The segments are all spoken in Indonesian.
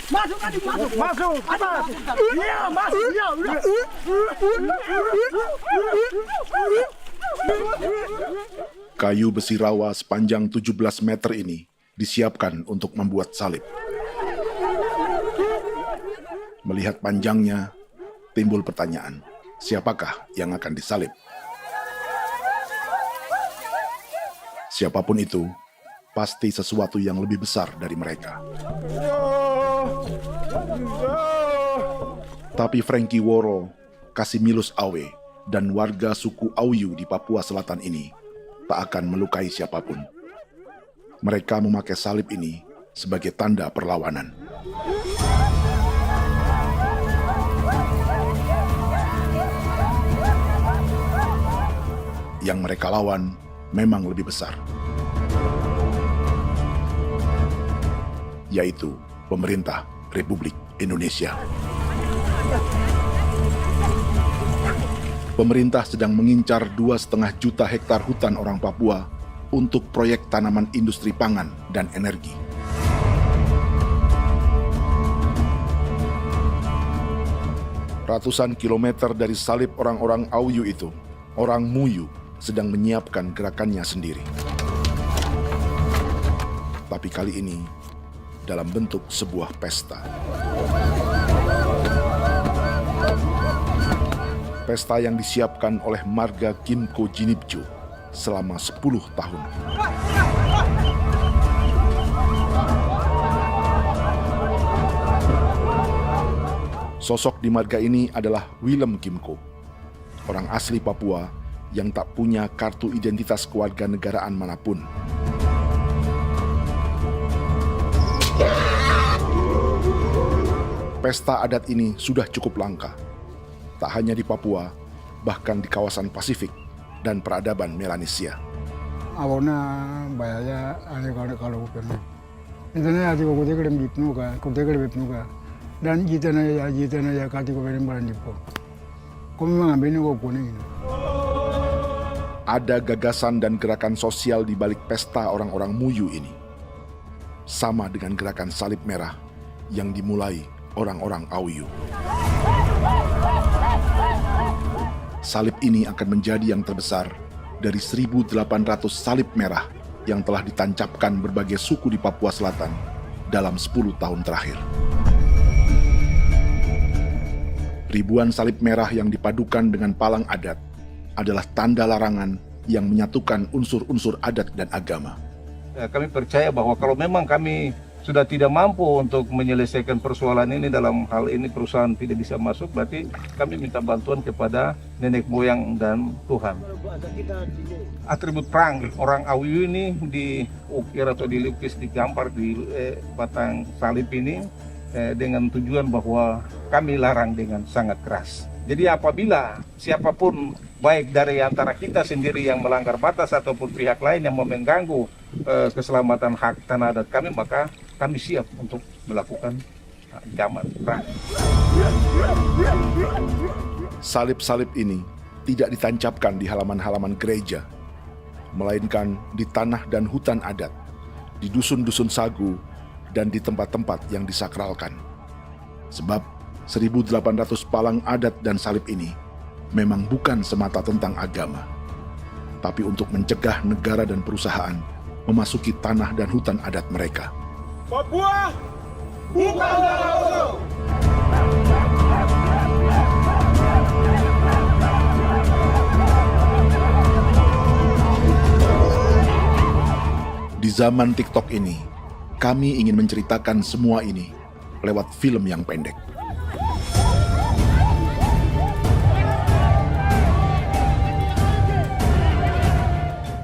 Masuk adik, masuk. Atas. Iya, masuk. Iya, udah. Kayu besi rawa sepanjang 17 meter ini disiapkan untuk membuat salib. Melihat panjangnya, timbul pertanyaan, siapakah yang akan disalib? Siapapun itu, pasti sesuatu yang lebih besar dari mereka. Tapi Frankie Woro, Casimilus Awe, dan warga suku Auyu di Papua Selatan ini tak akan melukai siapapun. Mereka memakai salib ini sebagai tanda perlawanan. Yang mereka lawan memang lebih besar, yaitu pemerintah Republik Indonesia. Pemerintah sedang mengincar 2,5 juta hektar hutan orang Papua untuk proyek tanaman industri pangan dan energi. Ratusan kilometer dari salib orang-orang Auyu itu, orang Muyu sedang menyiapkan gerakannya sendiri. Tapi kali ini dalam bentuk sebuah pesta. Pesta yang disiapkan oleh marga Kimco Jinibju selama 10 tahun. Sosok di marga ini adalah Willem Kimco, orang asli Papua yang tak punya kartu identitas kewarganegaraan manapun. Pesta adat ini sudah cukup langka. Tak hanya di Papua, bahkan di kawasan Pasifik dan peradaban Melanesia. Awalnya bayarnya kalau pernah. Internet aja kok dia kelem bipnuka, dan kita ya kati kok belum barang dipo. Kau memang ambilnya kok kuning. Ada gagasan dan gerakan sosial di balik pesta orang-orang Muyu ini. Sama dengan gerakan salib merah yang dimulai orang-orang Auyu. Salib ini akan menjadi yang terbesar dari 1.800 salib merah yang telah ditancapkan berbagai suku di Papua Selatan dalam 10 tahun terakhir. Ribuan salib merah yang dipadukan dengan palang adat adalah tanda larangan yang menyatukan unsur-unsur adat dan agama. Kami percaya bahwa kalau memang kami sudah tidak mampu untuk menyelesaikan persoalan ini, dalam hal ini perusahaan tidak bisa masuk, berarti kami minta bantuan kepada nenek moyang dan Tuhan. Atribut perang orang Auyu ini diukir atau dilukis, digambar di batang salib ini dengan tujuan bahwa kami larang dengan sangat keras. Jadi apabila siapapun, baik dari antara kita sendiri yang melanggar batas ataupun pihak lain yang mengganggu keselamatan hak tanah adat kami, maka kami siap untuk melakukan ancaman perang. Salib-salib ini tidak ditancapkan di halaman-halaman gereja, melainkan di tanah dan hutan adat, di dusun-dusun sagu, dan di tempat-tempat yang disakralkan. Sebab 1.800 palang adat dan salib ini memang bukan semata tentang agama, tapi untuk mencegah negara dan perusahaan memasuki tanah dan hutan adat mereka. Papua bukan negara kosong. Di zaman TikTok ini, kami ingin menceritakan semua ini lewat film yang pendek.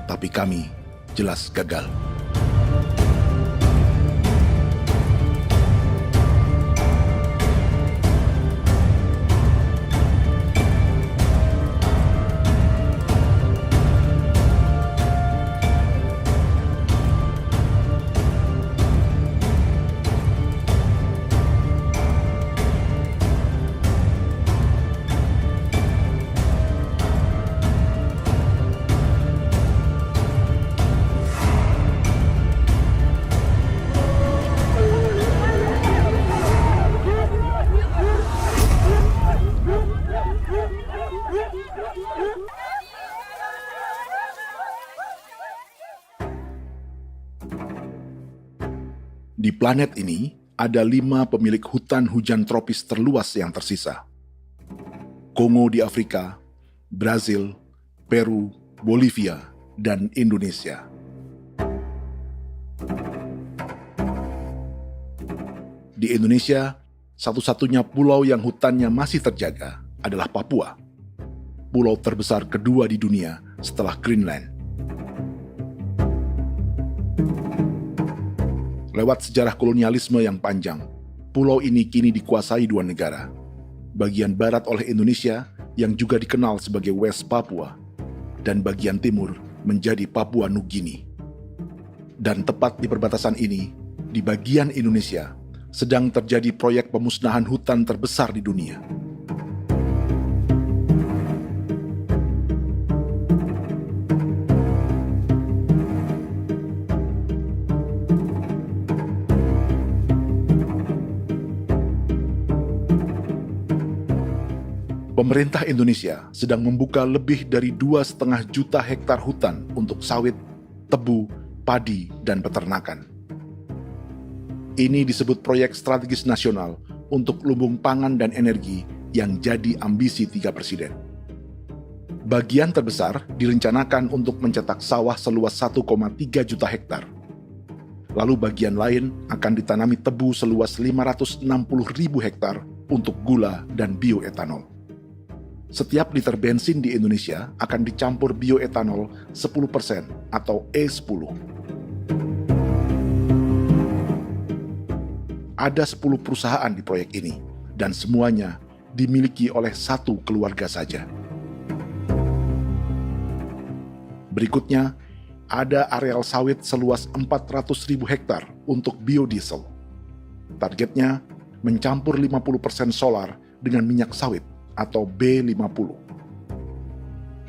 Tapi kami jelas gagal. Di planet ini, ada 5 pemilik hutan hujan tropis terluas yang tersisa. Kongo di Afrika, Brazil, Peru, Bolivia, dan Indonesia. Di Indonesia, satu-satunya pulau yang hutannya masih terjaga adalah Papua, pulau terbesar kedua di dunia setelah Greenland. Lewat sejarah kolonialisme yang panjang, pulau ini kini dikuasai 2 negara. Bagian barat oleh Indonesia yang juga dikenal sebagai West Papua, dan bagian timur menjadi Papua Nugini. Dan tepat di perbatasan ini, di bagian Indonesia, sedang terjadi proyek pemusnahan hutan terbesar di dunia. Pemerintah Indonesia sedang membuka lebih dari 2,5 juta hektar hutan untuk sawit, tebu, padi, dan peternakan. Ini disebut proyek strategis nasional untuk lumbung pangan dan energi yang jadi ambisi 3 presiden. Bagian terbesar direncanakan untuk mencetak sawah seluas 1,3 juta hektar. Lalu bagian lain akan ditanami tebu seluas 560.000 hektar untuk gula dan bioetanol. Setiap liter bensin di Indonesia akan dicampur bioetanol 10% atau E10. Ada 10 perusahaan di proyek ini, dan semuanya dimiliki oleh 1 keluarga saja. Berikutnya, ada areal sawit seluas 400.000 hektar untuk biodiesel. Targetnya mencampur 50% solar dengan minyak sawit atau B50.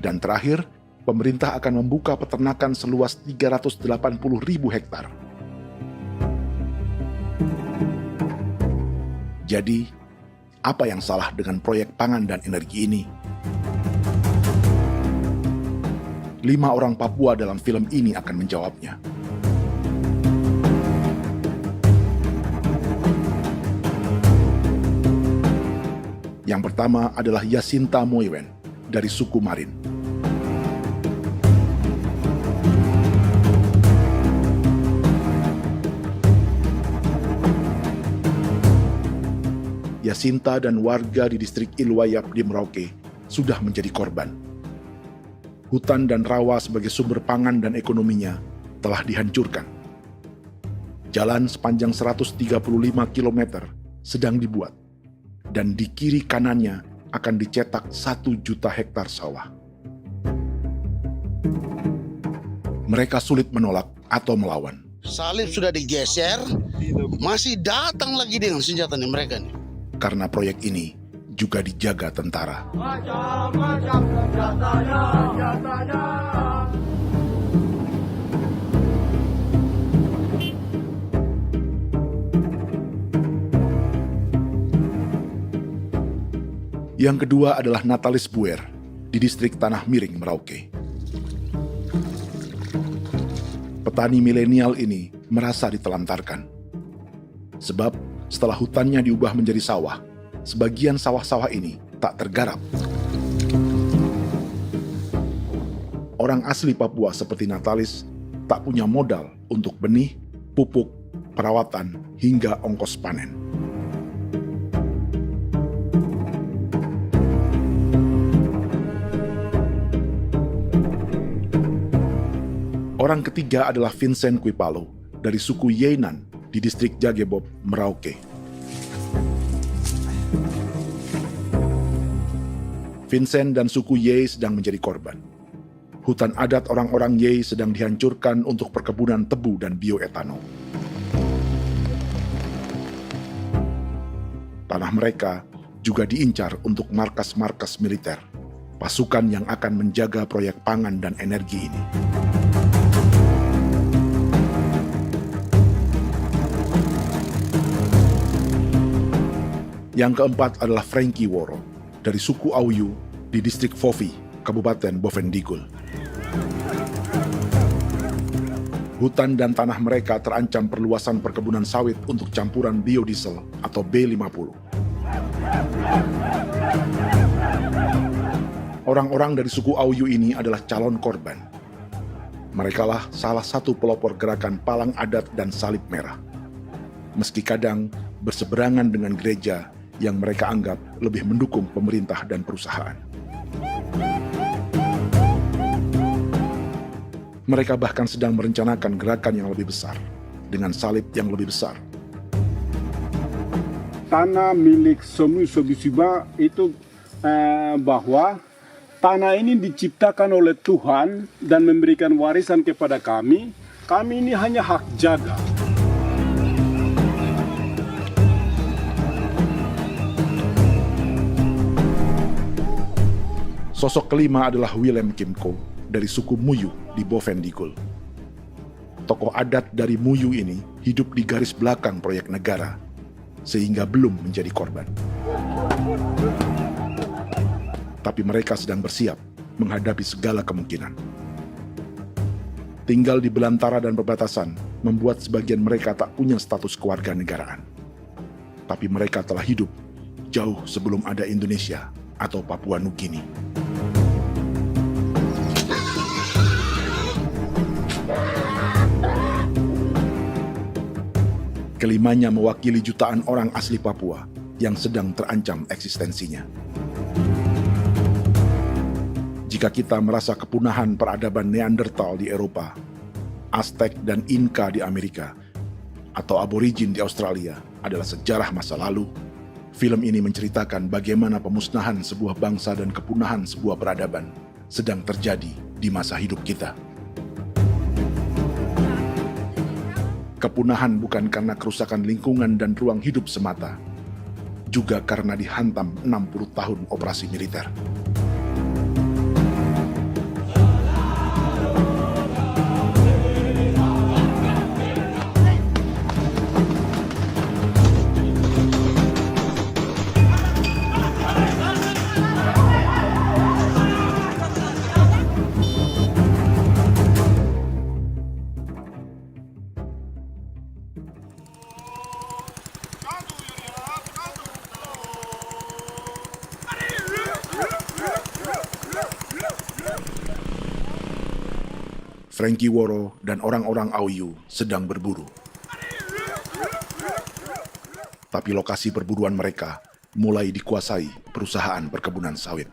Dan terakhir, pemerintah akan membuka peternakan seluas 380.000 hektar. Jadi, apa yang salah dengan proyek pangan dan energi ini? 5 orang Papua dalam film ini akan menjawabnya. Yang pertama adalah Yasinta Moiwen dari suku Marin. Yasinta dan warga di distrik Ilwayap di Merauke sudah menjadi korban. Hutan dan rawa sebagai sumber pangan dan ekonominya telah dihancurkan. Jalan sepanjang 135 km sedang dibuat, dan di kiri kanannya akan dicetak 1 juta hektar sawah. Mereka sulit menolak atau melawan. Salib sudah digeser, masih datang lagi dengan senjata mereka nih. Karena proyek ini juga dijaga tentara. Macam-macam senjatanya. Yang kedua adalah Natalis Buer di distrik Tanah Miring, Merauke. Petani milenial ini merasa ditelantarkan. Sebab setelah hutannya diubah menjadi sawah, sebagian sawah-sawah ini tak tergarap. Orang asli Papua seperti Natalis tak punya modal untuk benih, pupuk, perawatan, hingga ongkos panen. Orang ketiga adalah Vincent Kuipalo dari suku Yenan di distrik Jagebob, Merauke. Vincent dan suku Ye sedang menjadi korban. Hutan adat orang-orang Ye sedang dihancurkan untuk perkebunan tebu dan bioetanol. Tanah mereka juga diincar untuk markas-markas militer, pasukan yang akan menjaga proyek pangan dan energi ini. Yang keempat adalah Frankie Woro dari suku Auyu di distrik Fofi, Kabupaten Bovendigul. Hutan dan tanah mereka terancam perluasan perkebunan sawit untuk campuran biodiesel atau B50. Orang-orang dari suku Auyu ini adalah calon korban. Merekalah salah satu pelopor gerakan Palang Adat dan Salib Merah. Meski kadang berseberangan dengan gereja yang mereka anggap lebih mendukung pemerintah dan perusahaan. Mereka bahkan sedang merencanakan gerakan yang lebih besar, dengan salib yang lebih besar. Tanah milik Somu Sobisiba itu bahwa tanah ini diciptakan oleh Tuhan dan memberikan warisan kepada kami. Kami ini hanya hak jaga. Sosok kelima adalah Willem Kimco dari suku Muyu di Bovendigul. Tokoh adat dari Muyu ini hidup di garis belakang proyek negara, sehingga belum menjadi korban. Tapi mereka sedang bersiap menghadapi segala kemungkinan. Tinggal di belantara dan perbatasan membuat sebagian mereka tak punya status kewarganegaraan. Tapi mereka telah hidup jauh sebelum ada Indonesia atau Papua Nugini. Kelimanya mewakili jutaan orang asli Papua yang sedang terancam eksistensinya. Jika kita merasa kepunahan peradaban Neanderthal di Eropa, Aztec dan Inca di Amerika, atau aborigin di Australia adalah sejarah masa lalu, film ini menceritakan bagaimana pemusnahan sebuah bangsa dan kepunahan sebuah peradaban sedang terjadi di masa hidup kita. Kepunahan bukan karena kerusakan lingkungan dan ruang hidup semata, juga karena dihantam 60 tahun operasi militer. Frankie Woro dan orang-orang Auyu sedang berburu. Tapi lokasi perburuan mereka mulai dikuasai perusahaan perkebunan sawit.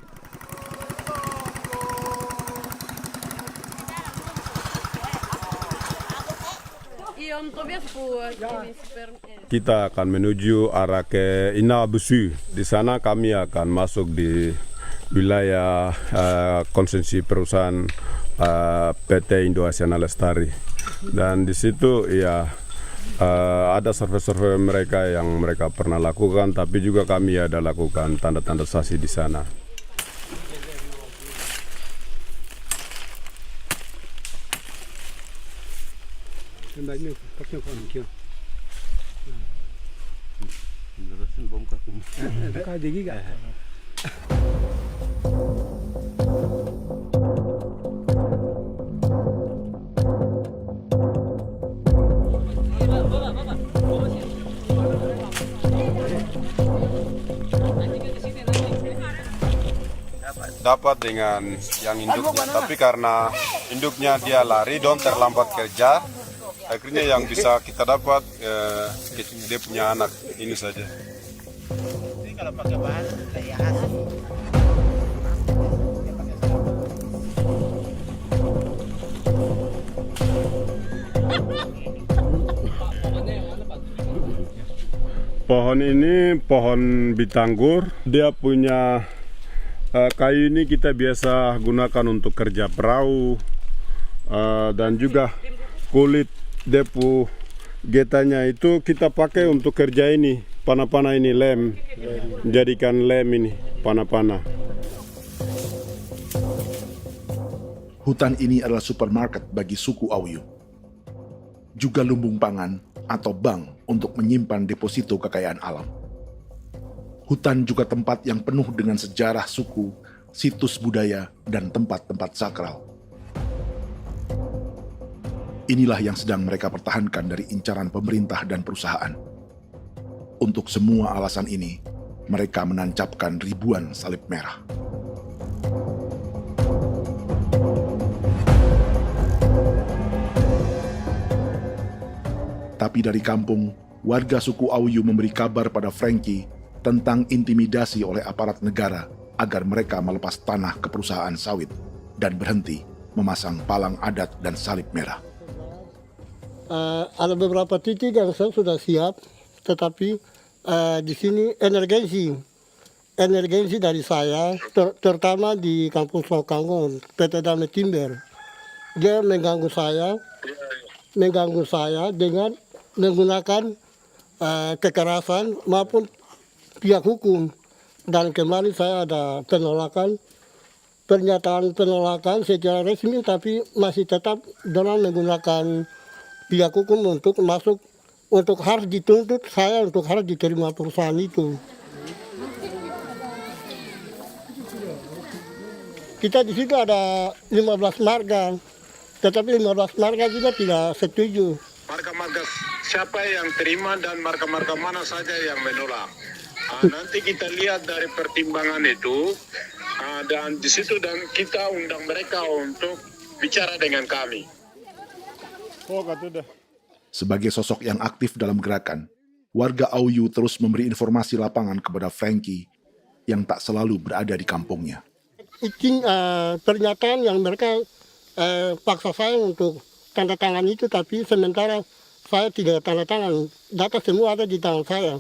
Kita akan menuju arah ke Inabusu. Di sana kami akan masuk di wilayah konsesi perusahaan PT Indo Asiana Lestari, dan di situ ya ada survei-survei mereka yang mereka pernah lakukan, tapi juga kami ada lakukan tanda-tanda saksi di sana. Dapat dengan yang induknya, tapi karena induknya dia lari dan terlambat kerja, akhirnya yang bisa kita dapat dia punya anak ini saja. Ini kalau pakai bahan kayak hasil. Pohon ini pohon bitanggur, dia punya kayu ini kita biasa gunakan untuk kerja perahu, dan juga kulit depu getanya itu kita pakai untuk kerja ini, panah-panah ini lem, jadikan lem ini, panah-panah. Hutan ini adalah supermarket bagi suku Auyu. Juga lumbung pangan atau bank untuk menyimpan deposito kekayaan alam. Hutan juga tempat yang penuh dengan sejarah suku, situs budaya, dan tempat-tempat sakral. Inilah yang sedang mereka pertahankan dari incaran pemerintah dan perusahaan. Untuk semua alasan ini, mereka menancapkan ribuan salib merah. Tapi dari kampung, warga suku Auyu memberi kabar pada Frankie tentang intimidasi oleh aparat negara agar mereka melepas tanah ke perusahaan sawit dan berhenti memasang palang adat dan salib merah. Ada beberapa titik yang saya sudah siap, tetapi di sini emergensi dari saya, terutama di Kampung Sokangon, PT Damai Timber. Dia mengganggu saya dengan menggunakan kekerasan maupun pihak hukum. Dan kemarin saya ada pernyataan penolakan secara resmi, tapi masih tetap dengan menggunakan pihak hukum untuk masuk, untuk harus dituntut saya untuk harus diterima perusahaan itu. Kita di situ ada 15 marga, tetapi 15 marga juga tidak setuju. Marga-marga siapa yang terima dan marga-marga mana saja yang menolak. Nanti kita lihat dari pertimbangan itu, dan di situ dan kita undang mereka untuk bicara dengan kami. Sebagai sosok yang aktif dalam gerakan, warga Auyu terus memberi informasi lapangan kepada Frankie yang tak selalu berada di kampungnya. Izin pernyataan yang mereka paksa saya untuk tanda tangan itu, tapi sementara saya tidak tanda tangan. Data semua ada di tangan saya.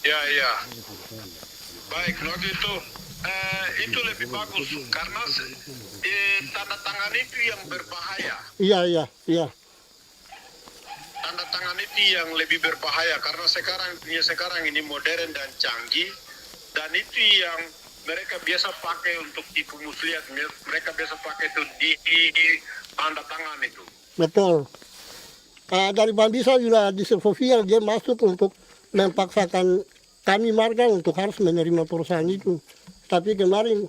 Ya. Baik, kalau gitu itu lebih bagus karena tanda tangan itu yang berbahaya. Iya. Tanda tangan itu yang lebih berbahaya karena sekarang ini modern dan canggih, dan itu yang mereka biasa pakai untuk tipu muslihat. Mereka biasa pakai itu di tanda tangan itu. Betul. Dari Bambisa juga di Sofia dia masuk untuk memaksakan kami marga untuk harus menerima perusahaan itu. Tapi kemarin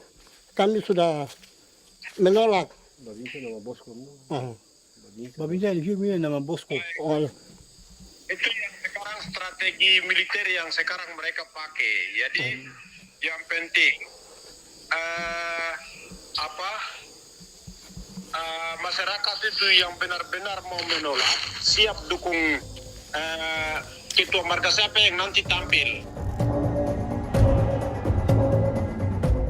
kami sudah menolak. Babinsa di sini nama bosku. Itu yang sekarang strategi militer yang sekarang mereka pakai. Jadi yang penting masyarakat itu yang benar-benar mau menolak siap dukung ketua marga siapa yang nanti tampil.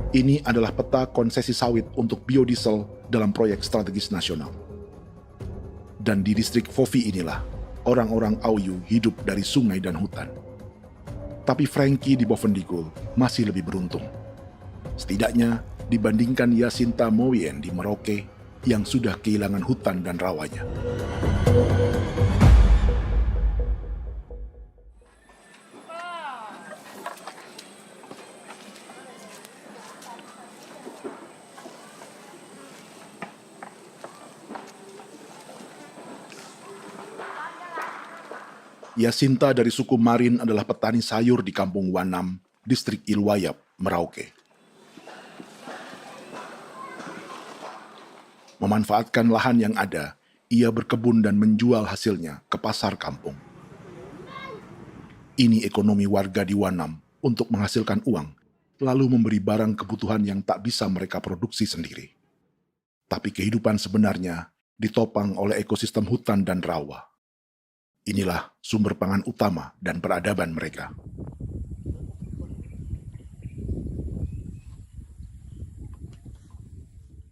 Ini adalah peta konsesi sawit untuk biodiesel dalam proyek strategis nasional. Dan di distrik Fofi inilah, orang-orang Auyu hidup dari sungai dan hutan. Tapi Frankie di Bovendigul masih lebih beruntung. Setidaknya dibandingkan Yasinta Moyen di Merauke yang sudah kehilangan hutan dan rawanya. Yasinta dari suku Marin adalah petani sayur di Kampung Wanam, distrik Ilwayap, Merauke. Memanfaatkan lahan yang ada, ia berkebun dan menjual hasilnya ke pasar kampung. Ini ekonomi warga di Wanam untuk menghasilkan uang, lalu memberi barang kebutuhan yang tak bisa mereka produksi sendiri. Tapi kehidupan sebenarnya ditopang oleh ekosistem hutan dan rawa. Inilah sumber pangan utama dan peradaban mereka.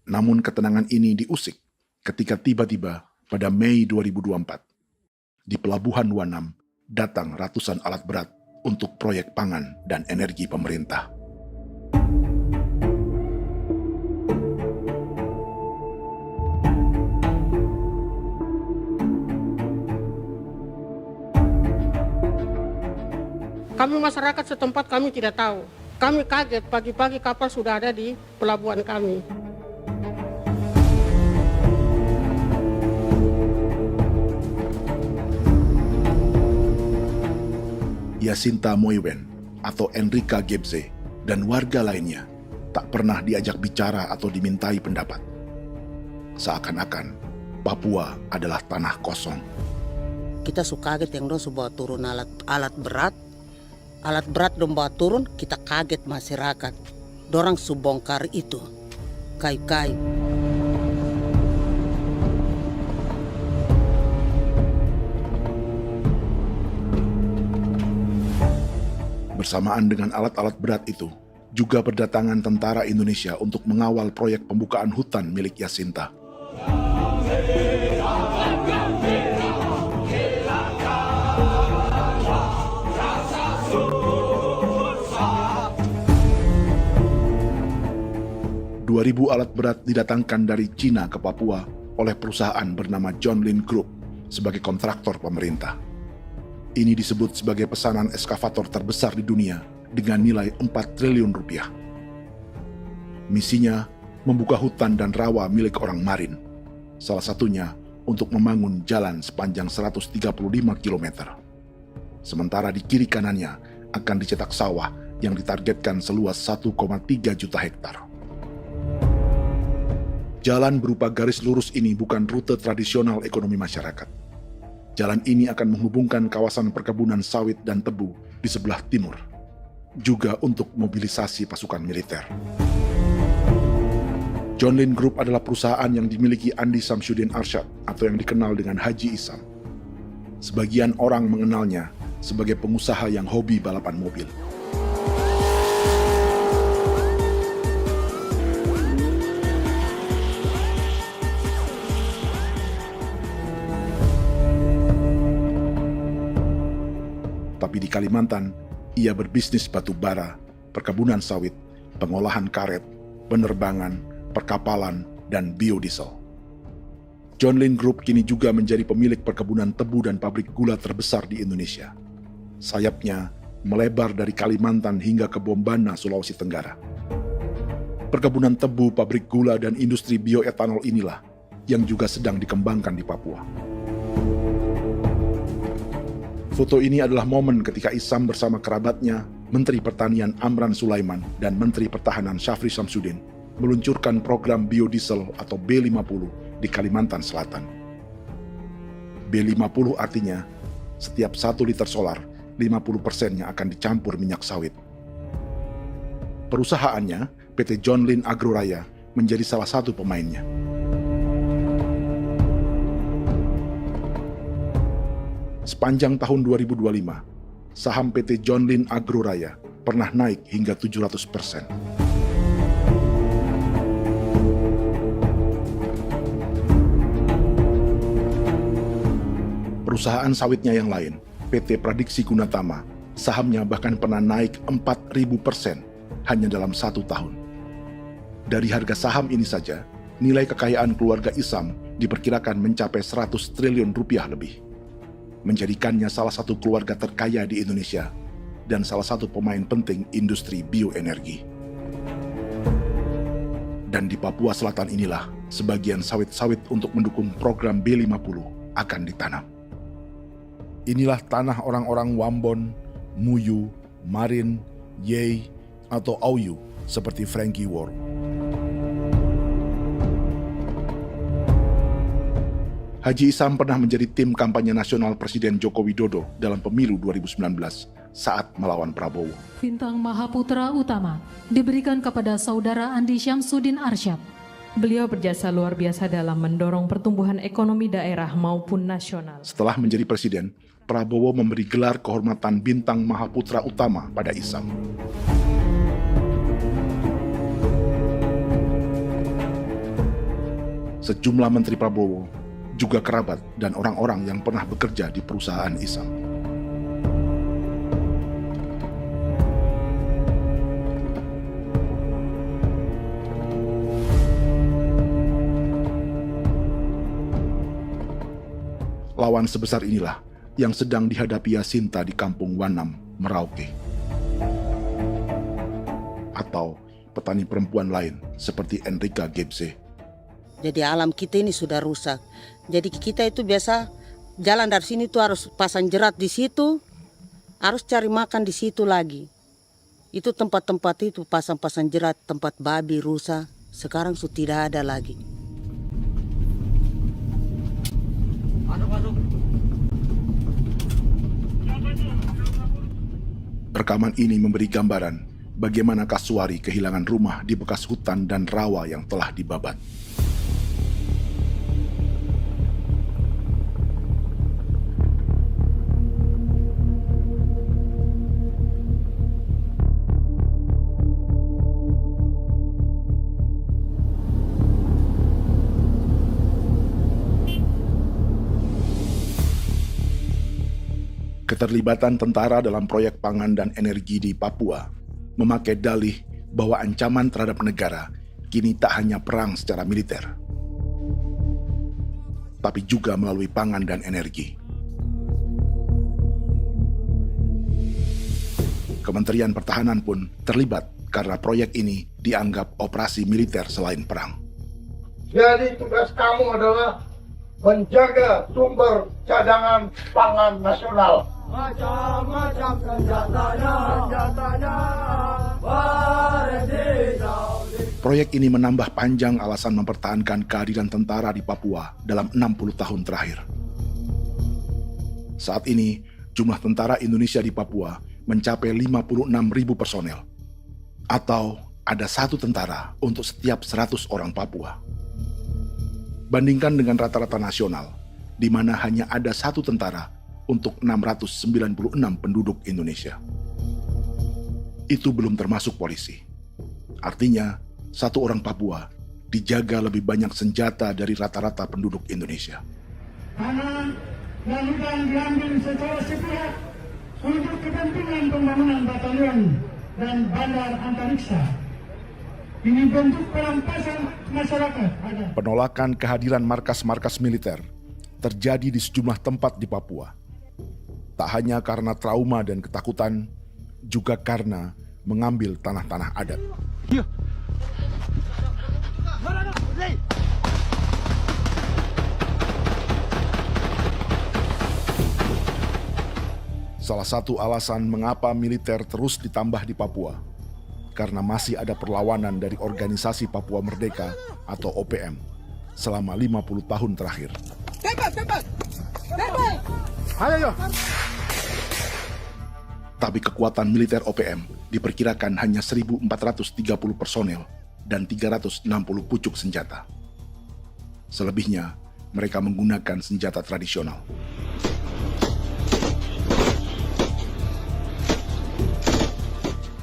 Namun ketenangan ini diusik ketika tiba-tiba pada Mei 2024, di Pelabuhan Wanam datang ratusan alat berat untuk proyek pangan dan energi pemerintah. Kami masyarakat setempat kami tidak tahu. Kami kaget pagi-pagi kapal sudah ada di pelabuhan kami. Yasinta Moywen atau Enrika Gebze dan warga lainnya tak pernah diajak bicara atau dimintai pendapat. Seakan-akan Papua adalah tanah kosong. Kita suka kaget yang dong bawa turun alat berat dong bawa turun, kita kaget masyarakat. Dorang subongkar itu kayu-kayu. Bersamaan dengan alat-alat berat itu, juga berdatangan tentara Indonesia untuk mengawal proyek pembukaan hutan milik Jacinta. Ribu alat berat didatangkan dari Cina ke Papua oleh perusahaan bernama John Lin Group sebagai kontraktor pemerintah. Ini disebut sebagai pesanan eskavator terbesar di dunia dengan nilai 4 triliun rupiah. Misinya membuka hutan dan rawa milik orang Marin, salah satunya untuk membangun jalan sepanjang 135 km. Sementara di kiri kanannya akan dicetak sawah yang ditargetkan seluas 1,3 juta hektar. Jalan berupa garis lurus ini bukan rute tradisional ekonomi masyarakat. Jalan ini akan menghubungkan kawasan perkebunan sawit dan tebu di sebelah timur, juga untuk mobilisasi pasukan militer. John Lin Group adalah perusahaan yang dimiliki Andi Samsudin Arsyad atau yang dikenal dengan Haji Isam. Sebagian orang mengenalnya sebagai pengusaha yang hobi balapan mobil. Tapi di Kalimantan, ia berbisnis batu bara, perkebunan sawit, pengolahan karet, penerbangan, perkapalan, dan biodiesel. John Lin Group kini juga menjadi pemilik perkebunan tebu dan pabrik gula terbesar di Indonesia. Sayapnya melebar dari Kalimantan hingga ke Bombana, Sulawesi Tenggara. Perkebunan tebu, pabrik gula, dan industri bioetanol inilah yang juga sedang dikembangkan di Papua. Foto ini adalah momen ketika Isam bersama kerabatnya, Menteri Pertanian Amran Sulaiman dan Menteri Pertahanan Syafri Samsudin meluncurkan program biodiesel atau B50 di Kalimantan Selatan. B50 artinya setiap 1 liter solar, 50%-nya akan dicampur minyak sawit. Perusahaannya, PT John Lin Agroraya, menjadi salah satu pemainnya. Sepanjang tahun 2025, saham PT John Lin Agroraya pernah naik hingga 700%. Perusahaan sawitnya yang lain, PT Pradiksi Gunatama, sahamnya bahkan pernah naik 4.000% hanya dalam 1 tahun. Dari harga saham ini saja, nilai kekayaan keluarga Isam diperkirakan mencapai 100 triliun rupiah lebih, menjadikannya salah satu keluarga terkaya di Indonesia dan salah satu pemain penting industri bioenergi. Dan di Papua Selatan inilah sebagian sawit-sawit untuk mendukung program B50 akan ditanam. Inilah tanah orang-orang Wambon, Muyu, Marin, Yei, atau Auyu seperti Frankie Ward. Haji Isam pernah menjadi tim kampanye nasional Presiden Joko Widodo dalam pemilu 2019 saat melawan Prabowo. Bintang Mahaputra Utama diberikan kepada Saudara Andi Syamsuddin Arsyad. Beliau berjasa luar biasa dalam mendorong pertumbuhan ekonomi daerah maupun nasional. Setelah menjadi presiden, Prabowo memberi gelar kehormatan Bintang Mahaputra Utama pada Isam. Sejumlah menteri Prabowo, juga kerabat dan orang-orang yang pernah bekerja di perusahaan Isam. Lawan sebesar inilah yang sedang dihadapi Jacinta di kampung Wanam, Merauke. Atau petani perempuan lain seperti Enrika Gebze. Jadi alam kita ini sudah rusak. Jadi kita itu biasa jalan dari sini tuh harus pasang jerat di situ, harus cari makan di situ lagi. Itu tempat-tempat itu pasang-pasang jerat, tempat babi, rusa, sekarang sudah tidak ada lagi. Rekaman ini memberi gambaran bagaimana Kasuari kehilangan rumah di bekas hutan dan rawa yang telah dibabat. Keterlibatan tentara dalam proyek pangan dan energi di Papua memakai dalih bahwa ancaman terhadap negara kini tak hanya perang secara militer, tapi juga melalui pangan dan energi. Kementerian Pertahanan pun terlibat karena proyek ini dianggap operasi militer selain perang. Jadi tugas kamu adalah menjaga sumber cadangan pangan nasional. Macam-macam senjatanya, Proyek ini menambah panjang alasan mempertahankan kehadiran tentara di Papua dalam 60 tahun terakhir. Saat ini, jumlah tentara Indonesia di Papua mencapai 56.000 personel, atau ada 1 tentara untuk setiap 100 orang Papua. Bandingkan dengan rata-rata nasional, di mana hanya ada 1 tentara untuk 696 penduduk Indonesia. Itu belum termasuk polisi. Artinya, 1 orang Papua dijaga lebih banyak senjata dari rata-rata penduduk Indonesia. Tanah dan hutan diambil secara sepihak untuk kepentingan pembangunan batalion dan bandar antariksa. Ini bentuk perampasan masyarakat. Penolakan kehadiran markas-markas militer terjadi di sejumlah tempat di Papua. Tak hanya karena trauma dan ketakutan, juga karena mengambil tanah-tanah adat. Salah satu alasan mengapa militer terus ditambah di Papua, karena masih ada perlawanan dari Organisasi Papua Merdeka atau OPM selama 50 tahun terakhir. Ayo. Tapi kekuatan militer OPM diperkirakan hanya 1.430 personel dan 360 pucuk senjata. Selebihnya, mereka menggunakan senjata tradisional.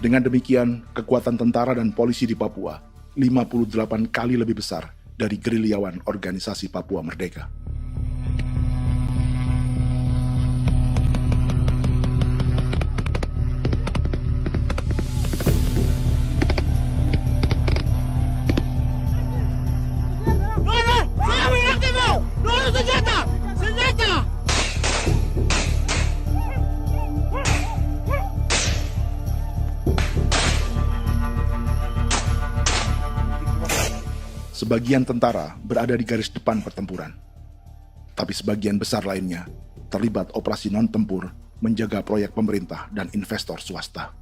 Dengan demikian, kekuatan tentara dan polisi di Papua 58 kali lebih besar dari gerilyawan Organisasi Papua Merdeka. Sebagian tentara berada di garis depan pertempuran, tapi sebagian besar lainnya terlibat operasi non-tempur menjaga proyek pemerintah dan investor swasta.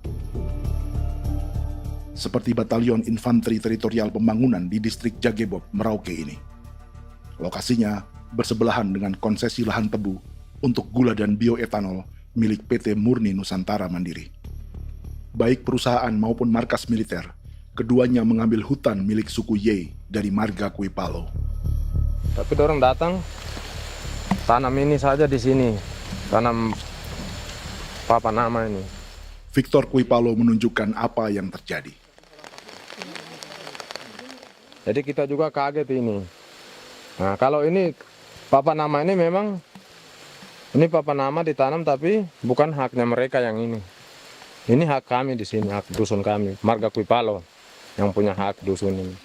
Seperti Batalion Infanteri Teritorial Pembangunan di distrik Jagebob, Merauke ini. Lokasinya bersebelahan dengan konsesi lahan tebu untuk gula dan bioetanol milik PT Murni Nusantara Mandiri. Baik perusahaan maupun markas militer, keduanya mengambil hutan milik suku Ye dari marga Kuipalo. Tapi orang datang tanam ini saja di sini, tanam papan nama ini. Victor Kuipalo menunjukkan apa yang terjadi. Jadi kita juga kaget ini. Nah, kalau ini papan nama ini memang ini papan nama ditanam tapi bukan haknya mereka yang ini. Ini hak kami di sini, hak dusun kami, marga Kuipalo yang punya hak dusun ini.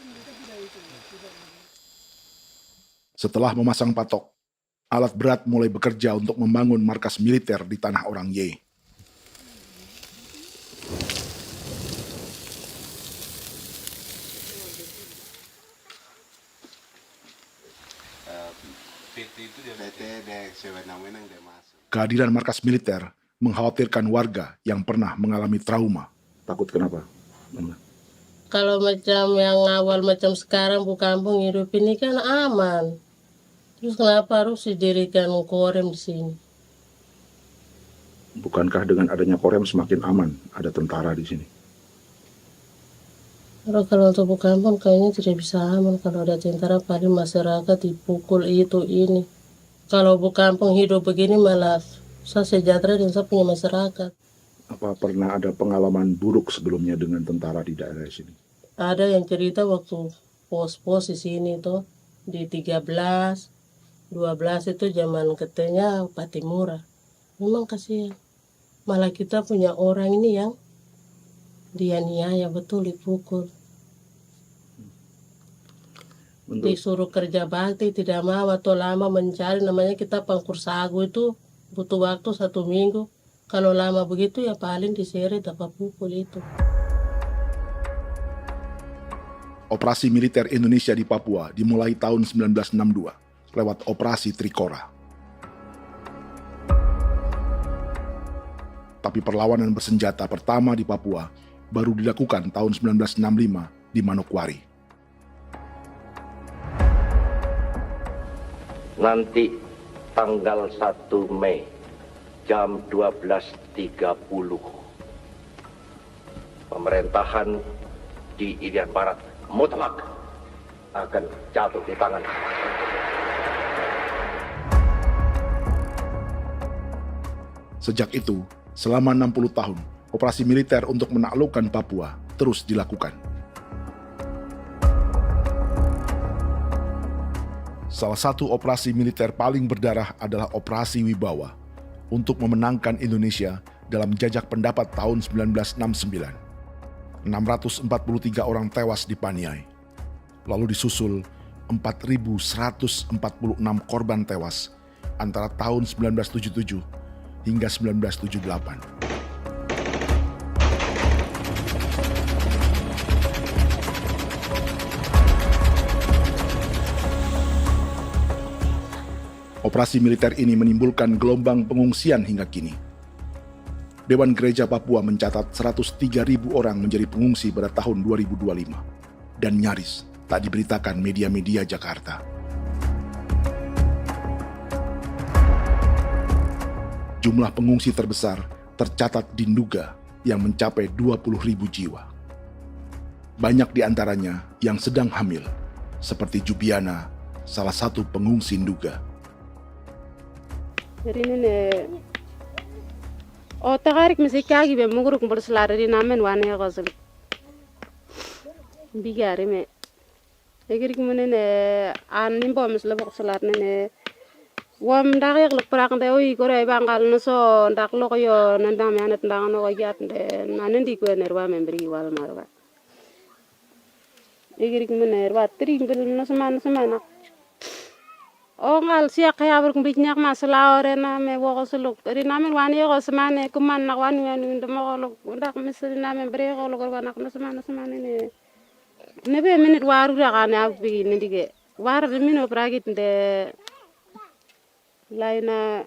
Setelah memasang patok, alat berat mulai bekerja untuk membangun markas militer di tanah orang Ye. Kehadiran markas militer mengkhawatirkan warga yang pernah mengalami trauma. Takut kenapa? Kalau macam yang awal macam sekarang Bu Kampung hidup ini kan aman. Terus kenapa harus didirikan korem di sini? Bukankah dengan adanya korem semakin aman, ada tentara di sini? Kalau untuk kampung kayaknya tidak bisa aman kalau ada tentara, paling masyarakat dipukul itu ini. Kalau kampung hidup begini malah saya sejahtera dan saya punya masyarakat. Apa pernah ada pengalaman buruk sebelumnya dengan tentara di daerah sini? Ada yang cerita waktu pos-pos di sini tuh di 13, 12 itu zaman katanya Patimura. Memang kasihan. Malah kita punya orang ini yang dianiaya betul, dipukul. Disuruh kerja bakti tidak mau atau lama mencari, namanya kita pangkur sagu itu butuh waktu 1 minggu. Kalau lama begitu ya paling diseret dapat pukul itu. Operasi militer Indonesia di Papua dimulai tahun 1962 lewat Operasi Trikora. Tapi perlawanan bersenjata pertama di Papua baru dilakukan tahun 1965 di Manokwari. Nanti tanggal 1 Mei jam 12.30 pemerintahan di Irian Barat mutlak akan jatuh di tangan. Sejak itu, selama 60 tahun, operasi militer untuk menaklukkan Papua terus dilakukan. Salah satu operasi militer paling berdarah adalah Operasi Wibawa untuk memenangkan Indonesia dalam jajak pendapat tahun 1969. 643 orang tewas di Paniai. Lalu disusul 4.146 korban tewas antara tahun 1977 hingga 1978. Operasi militer ini menimbulkan gelombang pengungsian hingga kini. Dewan Gereja Papua mencatat 103.000 orang menjadi pengungsi pada tahun 2025 dan nyaris tak diberitakan media-media Jakarta. Jumlah pengungsi terbesar tercatat di Nduga yang mencapai 20.000 jiwa. Banyak di antaranya yang sedang hamil, seperti Jubiana, salah satu pengungsi Nduga. O tagarik mesikagi be muguru kumpul selari di namen wane gosel bigari me egirik menene an nimbo mesle bok selar nene wam dak yak lek prak de oi gore bangal no so ndak lo yo nandam yanet ndang no yat de nanen di ko nerwa membri wal marwa egirik mener wa tri ngel no semana o ngal sia kaya ber kumbik nyak masla ore na me wo gosuluk ri namen wani go semane kuman nak wani wani ndemo golok ndak mesri namen bre golok wanak no semana ne nebe minit waru ra kana bi nindige war de mino pragit de laina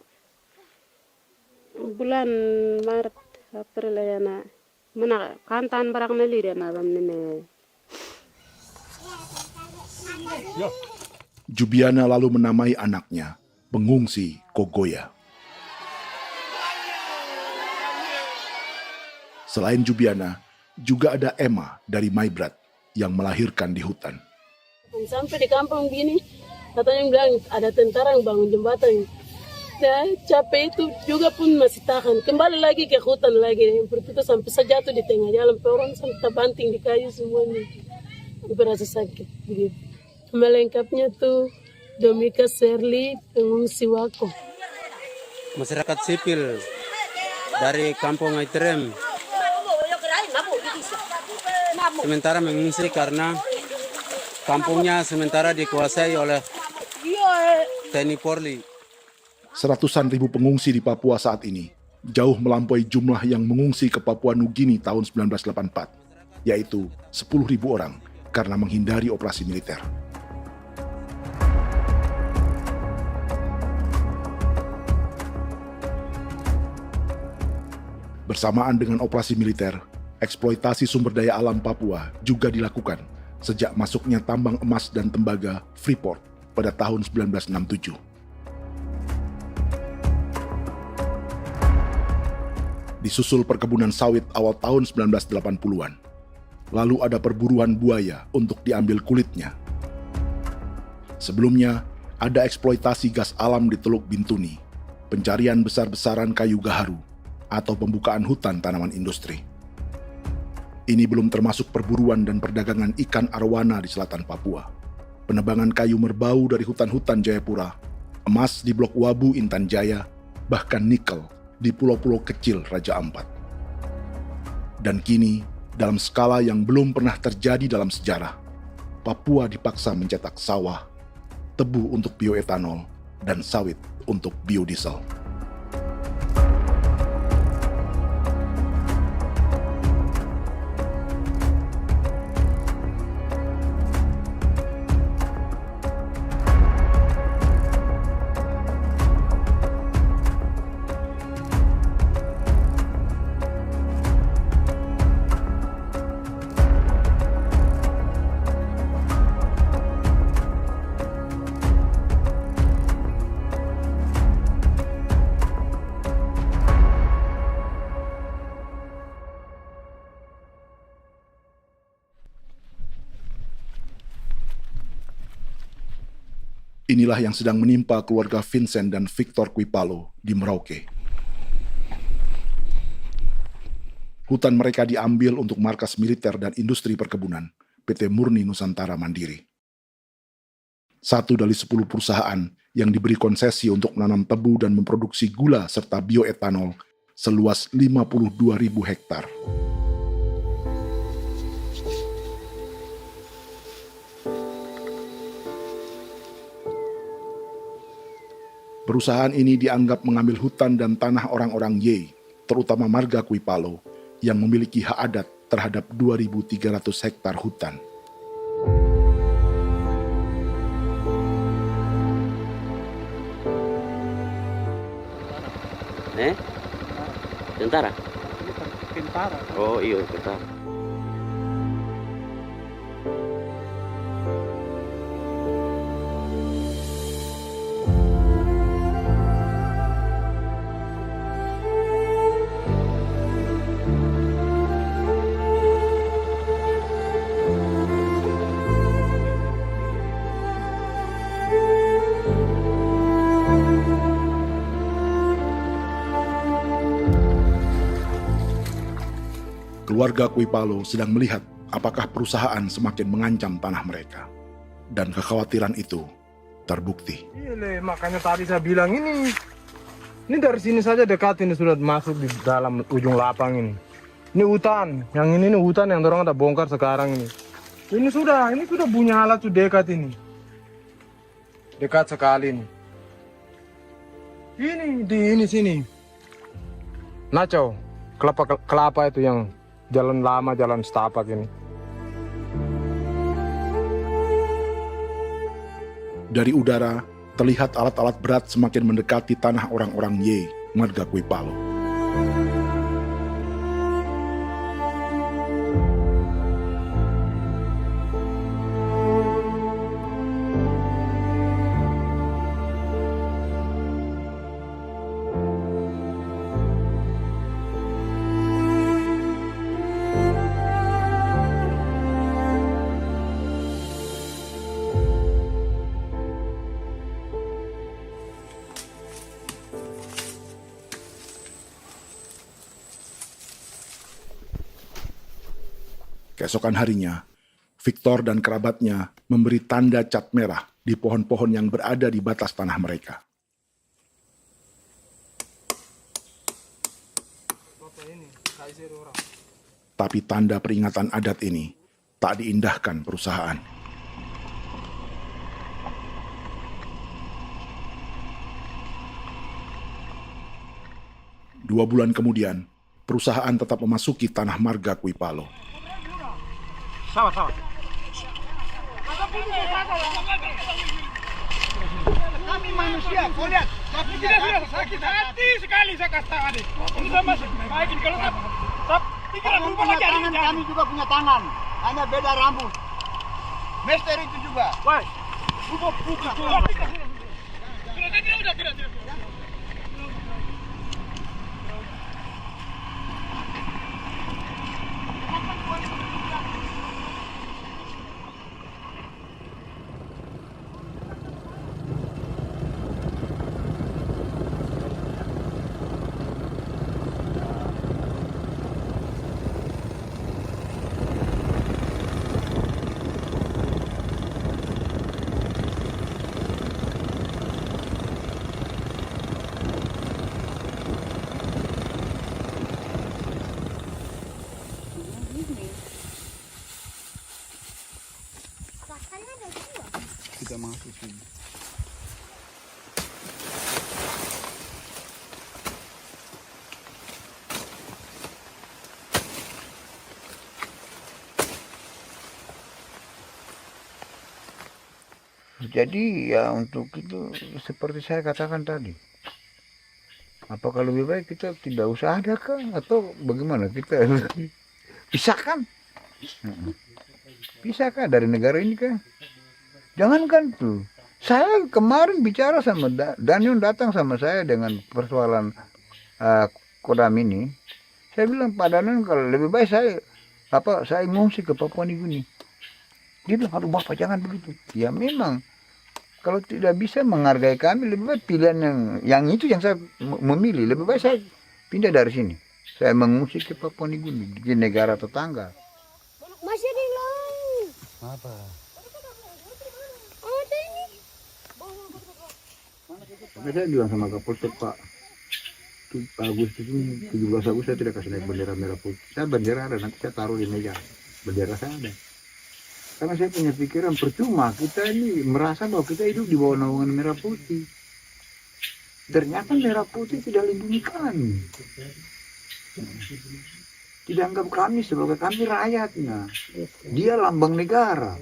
bulan Maret April yana mana kantan barang na lire na bam ne Jubiana lalu menamai anaknya Pengungsi Kogoya. Selain Jubiana, juga ada Emma dari Maibrat yang melahirkan di hutan. Sampai di kampung gini, katanya bilang ada tentara yang bangun jembatan. Nah, capek itu juga pun masih tahan. Kembali lagi ke hutan lagi. Seperti itu sampai saya jatuh di tengah jalan. Orang sampai terbanting di kayu semuanya. Berasa sakit begitu. Melengkapnya tuh Domika Serli, pengungsi Wako. Masyarakat sipil dari kampung Aitrem sementara mengungsi karena kampungnya sementara dikuasai oleh TNI Polri. Seratusan ribu pengungsi di Papua saat ini jauh melampaui jumlah yang mengungsi ke Papua Nugini tahun 1984, yaitu 10.000 orang karena menghindari operasi militer. Bersamaan dengan operasi militer, eksploitasi sumber daya alam Papua juga dilakukan sejak masuknya tambang emas dan tembaga Freeport pada tahun 1967. Disusul perkebunan sawit awal tahun 1980-an. Lalu ada perburuan buaya untuk diambil kulitnya. Sebelumnya, ada eksploitasi gas alam di Teluk Bintuni, pencarian besar-besaran kayu gaharu, atau pembukaan hutan tanaman industri. Ini belum termasuk perburuan dan perdagangan ikan arwana di selatan Papua, penebangan kayu merbau dari hutan-hutan Jayapura, emas di Blok Wabu Intan Jaya, bahkan nikel di pulau-pulau kecil Raja Ampat. Dan kini, dalam skala yang belum pernah terjadi dalam sejarah, Papua dipaksa mencetak sawah, tebu untuk bioetanol, dan sawit untuk biodiesel. Inilah yang sedang menimpa keluarga Vincent dan Victor Kuipalo di Merauke. Hutan mereka diambil untuk markas militer dan industri perkebunan, PT Murni Nusantara Mandiri. 1 dari 10 perusahaan yang diberi konsesi untuk menanam tebu dan memproduksi gula serta bioetanol seluas 52.000 hektar. Perusahaan ini dianggap mengambil hutan dan tanah orang-orang Ye, terutama marga Kuipalo, yang memiliki hak adat terhadap 2.300 hektar hutan. Tentara? Tentara. Oh iya, tentara. Keluarga Kuipalo sedang melihat apakah perusahaan semakin mengancam tanah mereka. Dan kekhawatiran itu terbukti. Iya, makanya tadi saya bilang ini dari sini saja dekat ini sudah masuk di dalam ujung lapang ini. Ini hutan, yang ini hutan yang orang ada bongkar sekarang ini. Ini sudah punya alat sudah dekat ini. Dekat sekali ini. Ini di sini. Nacau, kelapa itu yang jalan lama, jalan setapak ini. Dari udara, terlihat alat-alat berat semakin mendekati tanah orang-orang Ye, marga Kuipalo. Keesokan harinya, Victor dan kerabatnya memberi tanda cat merah di pohon-pohon yang berada di batas tanah mereka. Tapi tanda peringatan adat ini tak diindahkan perusahaan. Dua bulan kemudian, perusahaan tetap memasuki tanah marga Kuipalo. Sama. Kami manusia, kau lihat. Tapi tidak sudah sakit hati sekali saya katakan tadi. Ini sama baik ini kalau tidak berubah lagi tangan, kami juga punya tangan. Hanya beda rambut. Mister itu juga. Woi. Kita masuk sini. Jadi ya untuk itu seperti saya katakan tadi, apakah lebih baik kita tidak usah ada kah atau bagaimana, kita pisahkan, pisahkah dari negara ini kah? Jangankan tuh, saya kemarin bicara sama Daniel, datang sama saya dengan persoalan Kodam ini. Saya bilang, Pak Daniel, kalau lebih baik saya ngungsi ke Papua Nugini. Dia bilang, aduh Bapak jangan begitu. Ya memang, kalau tidak bisa menghargai kami, lebih baik pilihan yang itu yang saya memilih. Lebih baik saya pindah dari sini. Saya mengungsi ke Papua Nugini, di negara tetangga. Masih di laut. Apa? Oh, ini. Tapi saya bilang sama Kapolsek, Pak, Agustus ini, 17 Agustus saya tidak kasih naik bendera merah putih. Saya bendera ada, nanti saya taruh di meja. Bendera saya ada. Karena saya punya pikiran percuma kita ini merasa bahwa kita hidup di bawah naungan merah putih. Ternyata merah putih tidak lindungi kami. Tidak anggap kami sebagai kami rakyatnya. Dia lambang negara.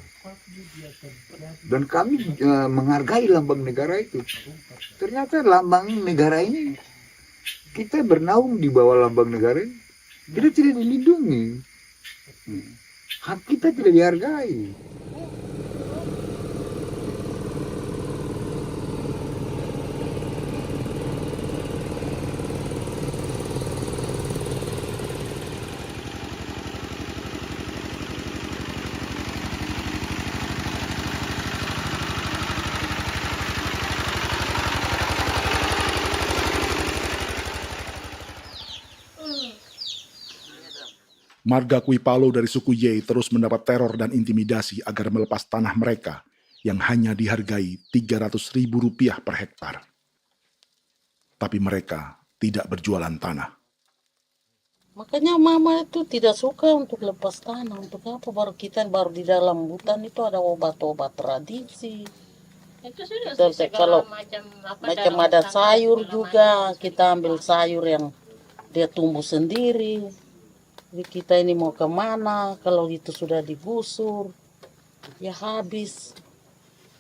Dan kami menghargai lambang negara itu. Ternyata lambang negara ini, kita bernaung di bawah lambang negara ini, kita tidak dilindungi. Hak kita tidak dihargai. Marga Kuipalo dari suku Ye terus mendapat teror dan intimidasi agar melepas tanah mereka yang hanya dihargai Rp300.000 per hektar. Tapi mereka tidak berjualan tanah. Makanya mama itu tidak suka untuk lepas tanah. Untuk apa? Baru di dalam hutan itu ada obat-obat tradisi. Itu sudah Kalau macam ada sayur dalam juga, kita ambil sayur yang dia tumbuh sendiri. Jadi kita ini mau kemana, kalau itu sudah digusur, ya habis.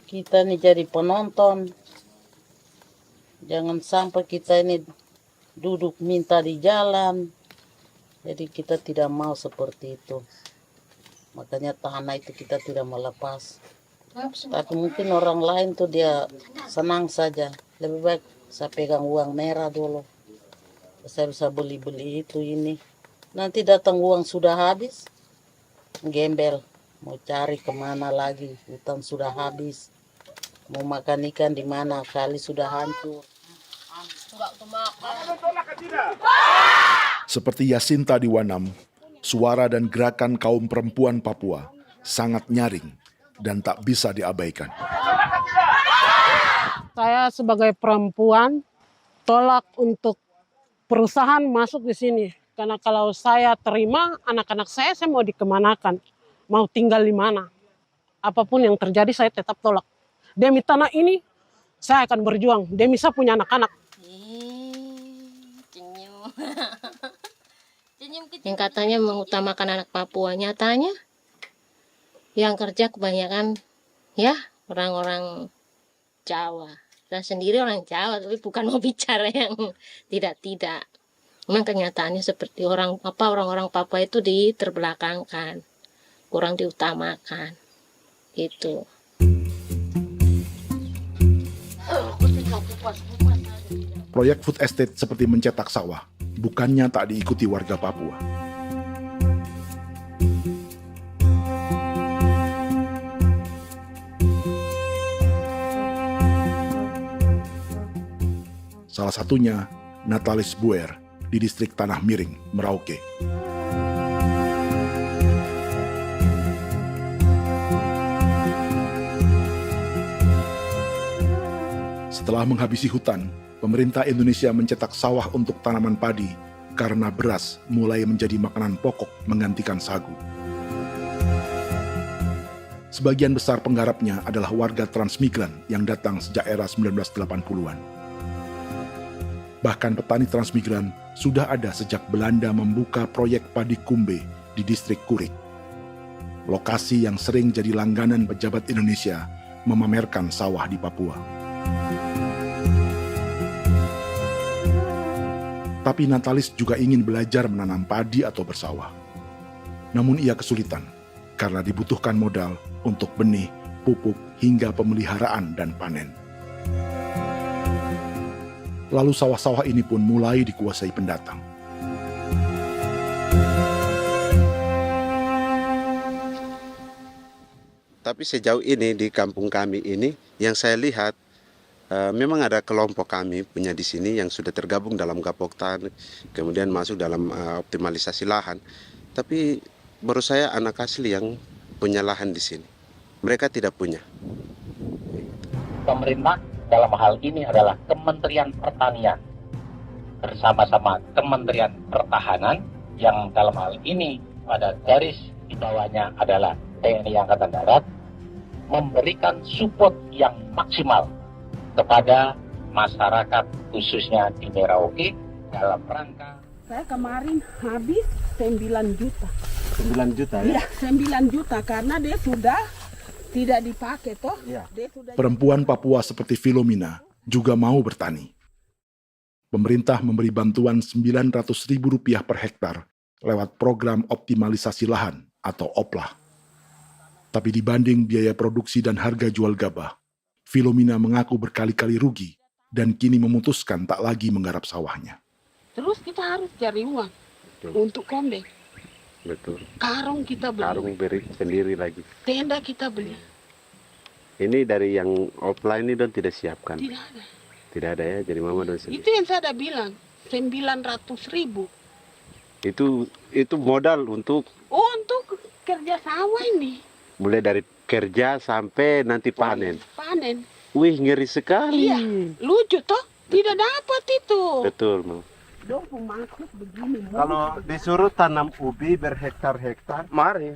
Kita ini jadi penonton. Jangan sampai kita ini duduk minta di jalan. Jadi kita tidak mau seperti itu. Makanya tanah itu kita tidak melepas. Tapi mungkin orang lain tuh dia senang saja. Lebih baik saya pegang uang merah dulu. Saya bisa beli-beli itu ini. Nanti datang uang sudah habis, gembel. Mau cari kemana lagi, hutan sudah habis. Mau makan ikan di mana, kali sudah hancur. Seperti Yasinta di Wanam, suara dan gerakan kaum perempuan Papua sangat nyaring dan tak bisa diabaikan. Saya sebagai perempuan tolak untuk perusahaan masuk di sini. Karena kalau saya terima anak-anak saya mau dikemanakan, mau tinggal di mana. Apapun yang terjadi saya tetap tolak. Demi tanah ini saya akan berjuang, demi saya punya anak-anak. Yang katanya mengutamakan anak Papua, nyatanya yang kerja kebanyakan ya orang-orang Jawa. Dan sendiri orang Jawa, tapi bukan mau bicara yang tidak-tidak. Memang kenyataannya seperti orang-orang Papua itu diterbelakangkan, kurang diutamakan, gitu. Proyek food estate seperti mencetak sawah bukannya tak diikuti warga Papua. Salah satunya Natalis Buer di distrik Tanah Miring, Merauke. Setelah menghabisi hutan, pemerintah Indonesia mencetak sawah untuk tanaman padi karena beras mulai menjadi makanan pokok menggantikan sagu. Sebagian besar penggarapnya adalah warga transmigran yang datang sejak era 1980-an. Bahkan petani transmigran sudah ada sejak Belanda membuka proyek padi kumbe di distrik Kurik. Lokasi yang sering jadi langganan pejabat Indonesia memamerkan sawah di Papua. Tapi Natalis juga ingin belajar menanam padi atau bersawah. Namun ia kesulitan karena dibutuhkan modal untuk benih, pupuk, hingga pemeliharaan dan panen. Lalu sawah-sawah ini pun mulai dikuasai pendatang. Tapi sejauh ini di kampung kami ini yang saya lihat memang ada kelompok kami punya di sini yang sudah tergabung dalam Gapoktan, kemudian masuk dalam optimalisasi lahan. Tapi baru saya anak asli yang punya lahan di sini. Mereka tidak punya. Pemerintah dalam hal ini adalah Kementerian Pertanian bersama-sama Kementerian Pertahanan yang dalam hal ini pada garis di bawahnya adalah TNI Angkatan Darat memberikan support yang maksimal kepada masyarakat khususnya di Merauke dalam rangka. Saya kemarin habis 9 juta. 9 juta ya? Iya, 9 juta karena dia sudah tidak dipakai toh. Ya. Perempuan Papua seperti Filomina juga mau bertani. Pemerintah memberi bantuan Rp900.000 per hektar lewat program optimalisasi lahan atau OPLAH. Tapi dibanding biaya produksi dan harga jual gabah, Filomina mengaku berkali-kali rugi dan kini memutuskan tak lagi menggarap sawahnya. Terus kita harus cari uang untuk kondek. Betul. Karung kita beli. Karung beri sendiri lagi. Tenda kita beli. Ini dari yang offline ini don tidak siapkan. Tidak ada. Tidak ada ya, jadi mama don sendiri. Itu yang saya udah bilang, 900.000. Itu modal untuk kerja sawah ini. Mulai dari kerja sampai nanti panen. Panen. Wih, ngeri sekali. Iya, lucu toh? Tidak dapat itu. Betul, Mam. Kalau disuruh tanam ubi berhektar-hektar, mari